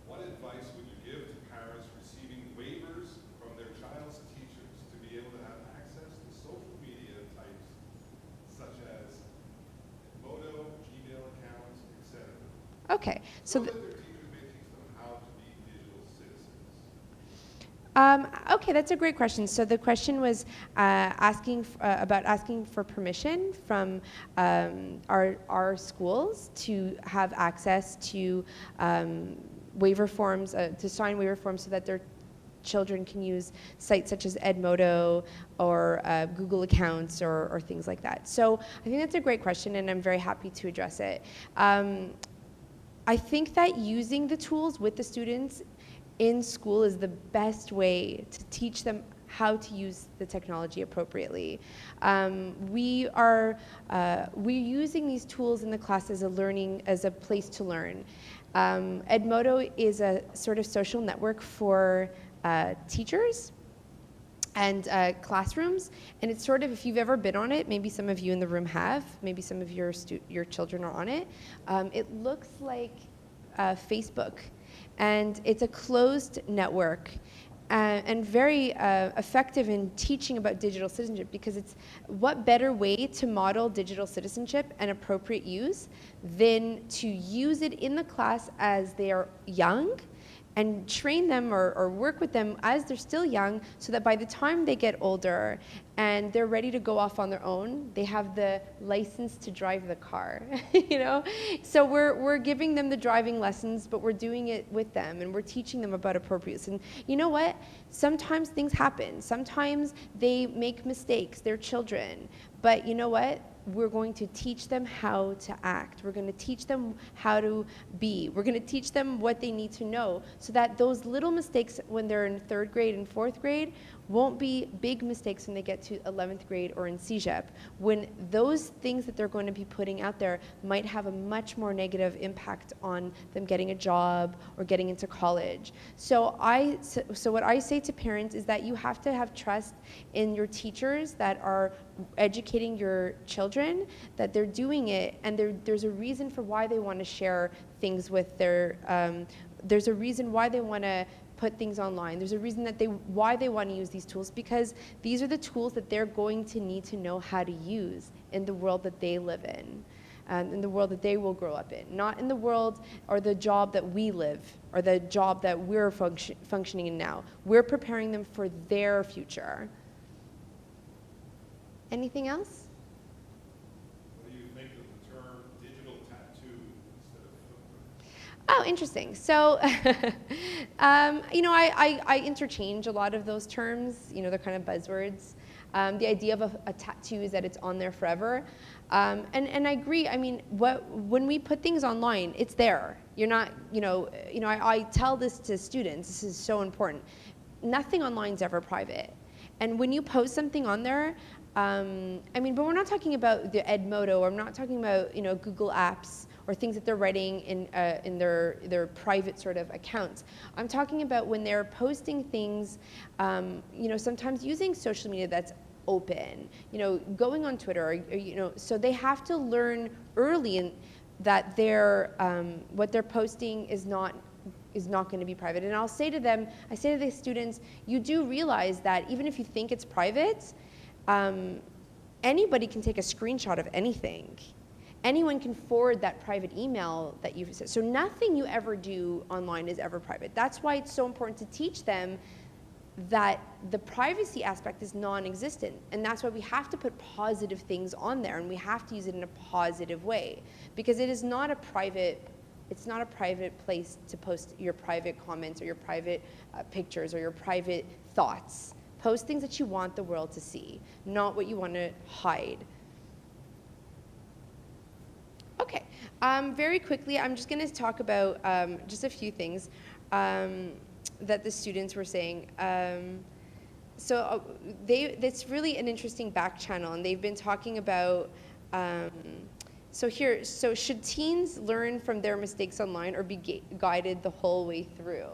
What advice would you give to parents receiving waivers from their child's teachers to be able to have access to social media types such as Moto, Gmail accounts, etc.? Okay. So that their teachers may teach them how to be digital citizens. Okay, that's a great question. So the question was asking for permission from our schools to have access to waiver forms, to sign waiver forms so that their children can use sites such as Edmodo or Google accounts or things like that. So I think that's a great question, and I'm very happy to address it. I think that using the tools with the students in school is the best way to teach them how to use the technology appropriately. We're using these tools in the class as a place to learn. Edmodo is a sort of social network for teachers and classrooms, and it's sort of, if you've ever been on it, maybe some of you in the room have, maybe some of your children are on it. It looks like Facebook, and it's a closed network. And very effective in teaching about digital citizenship, because it's what better way to model digital citizenship and appropriate use than to use it in the class as they are young and train them or work with them as they're still young, so that by the time they get older and they're ready to go off on their own, they have the license to drive the car, you know? So we're giving them the driving lessons, but we're doing it with them, and we're teaching them about appropriateness. And you know what? Sometimes things happen. Sometimes they make mistakes. They're children. But you know what? We're going to teach them how to act. We're going to teach them how to be. We're going to teach them what they need to know, so that those little mistakes when they're in 3rd grade and 4th grade won't be big mistakes when they get to 11th grade or in CEGEP, when those things that they're going to be putting out there might have a much more negative impact on them getting a job or getting into college. So what I say to parents is that you have to have trust in your teachers that are educating your children, that they're doing it, and there's a reason for why they want to share things with their, there's a reason why they want to put things online. There's a reason that why they want to use these tools, because these are the tools that they're going to need to know how to use in the world that they live in the world that they will grow up in, not in the world or the job that we live or the job that we're functioning in now. We're preparing them for their future. Anything else? What do you think of the term digital tattoo instead of footprint? Oh, interesting. So, you know, I interchange a lot of those terms. You know, they're kind of buzzwords. The idea of a tattoo is that it's on there forever. And I agree. I mean, when we put things online, it's there. You're not, I tell this to students. This is so important. Nothing online is ever private. And when you post something on there, I mean, but we're not talking about the Edmodo, or I'm not talking about, Google Apps or things that they're writing in their private sort of accounts. I'm talking about when they're posting things, sometimes using social media that's open, going on Twitter, or, so they have to learn early that what they're posting is not going to be private. And I say to the students, you do realize that even if you think it's private, anybody can take a screenshot of anything. Anyone can forward that private email that you've said. So nothing you ever do online is ever private. That's why it's so important to teach them that the privacy aspect is non-existent. And that's why we have to put positive things on there, and we have to use it in a positive way, because it is not a private, it's not a private place to post your private comments or your private pictures or your private thoughts. Post things that you want the world to see, not what you want to hide. Okay, very quickly, I'm just going to talk about just a few things that the students were saying. It's really an interesting back channel, and they've been talking about, so should teens learn from their mistakes online or be guided the whole way through?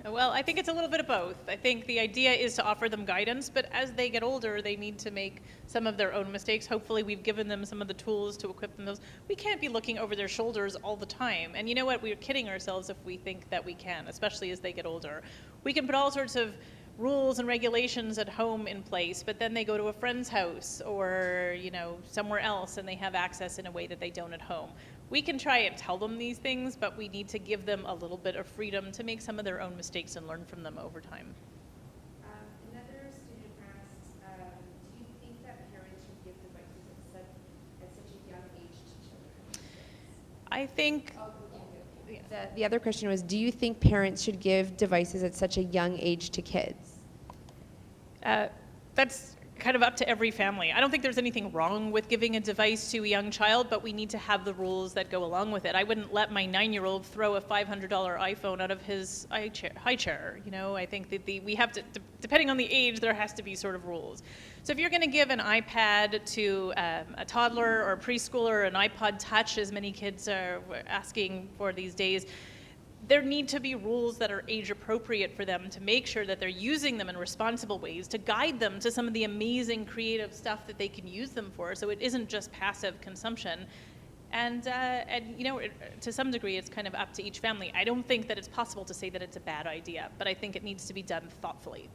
Well, I think it's a little bit of both. I think the idea is to offer them guidance, but as they get older, they need to make some of their own mistakes. Hopefully, we've given them some of the tools to equip them those. We can't be looking over their shoulders all the time. And you know what? We're kidding ourselves if we think that we can, especially as they get older. We can put all sorts of rules and regulations at home in place, but then they go to a friend's house or, somewhere else, and they have access in a way that they don't at home. We can try and tell them these things, but we need to give them a little bit of freedom to make some of their own mistakes and learn from them over time. Another student asked, do you think that parents should give devices at such a young age to children? I think... The other question was, do you think parents should give devices at such a young age to kids? That's kind of up to every family. I don't think there's anything wrong with giving a device to a young child, but we need to have the rules that go along with it. I wouldn't let my 9-year-old throw a $500 iPhone out of his high chair. You know, I think that we have to, depending on the age, there has to be sort of rules. So if you're going to give an iPad to a toddler or a preschooler, or an iPod Touch, as many kids are asking for these days, there need to be rules that are age appropriate for them to make sure that they're using them in responsible ways, to guide them to some of the amazing creative stuff that they can use them for, so it isn't just passive consumption. And you know, to some degree, it's kind of up to each family. I don't think that it's possible to say that it's a bad idea, but I think it needs to be done thoughtfully.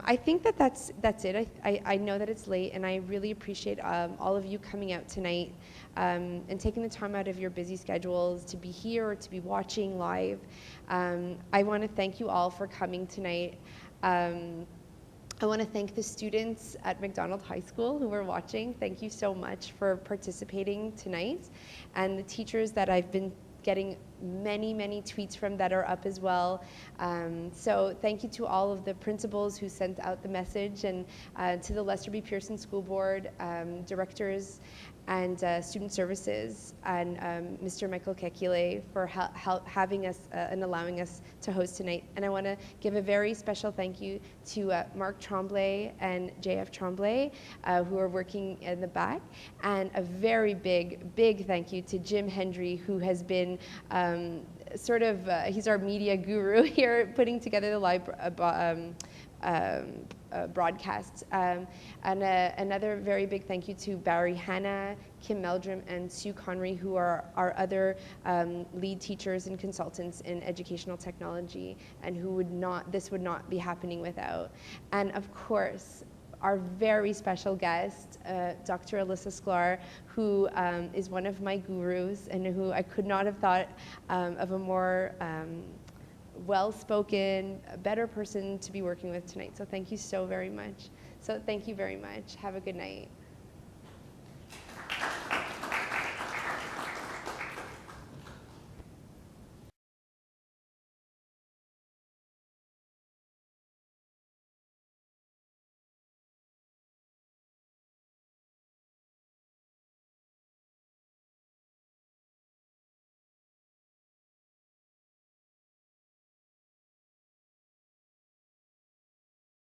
I think that's it. I know that it's late, and I really appreciate all of you coming out tonight and taking the time out of your busy schedules to be here or to be watching live. I want to thank you all for coming tonight. I want to thank the students at McDonald High School who were watching. Thank you so much for participating tonight, and the teachers that I've been getting many tweets from that are up as well. So thank you to all of the principals who sent out the message, and to the Lester B. Pearson School Board, directors, and student services, and Mr. Michael Kekile for having us and allowing us to host tonight. And I want to give a very special thank you to Mark Tremblay and JF Tremblay, who are working in the back, and a very big thank you to Jim Hendry, who has been he's our media guru here, putting together the live broadcasts. And another very big thank you to Barry Hanna, Kim Meldrum, and Sue Connery, who are our other lead teachers and consultants in educational technology, and who this would not be happening without. And of course, our very special guest, Dr. Alyssa Sklar, who is one of my gurus, and who I could not have thought of a more well-spoken, better person to be working with tonight. So thank you so very much. So thank you very much. Have a good night.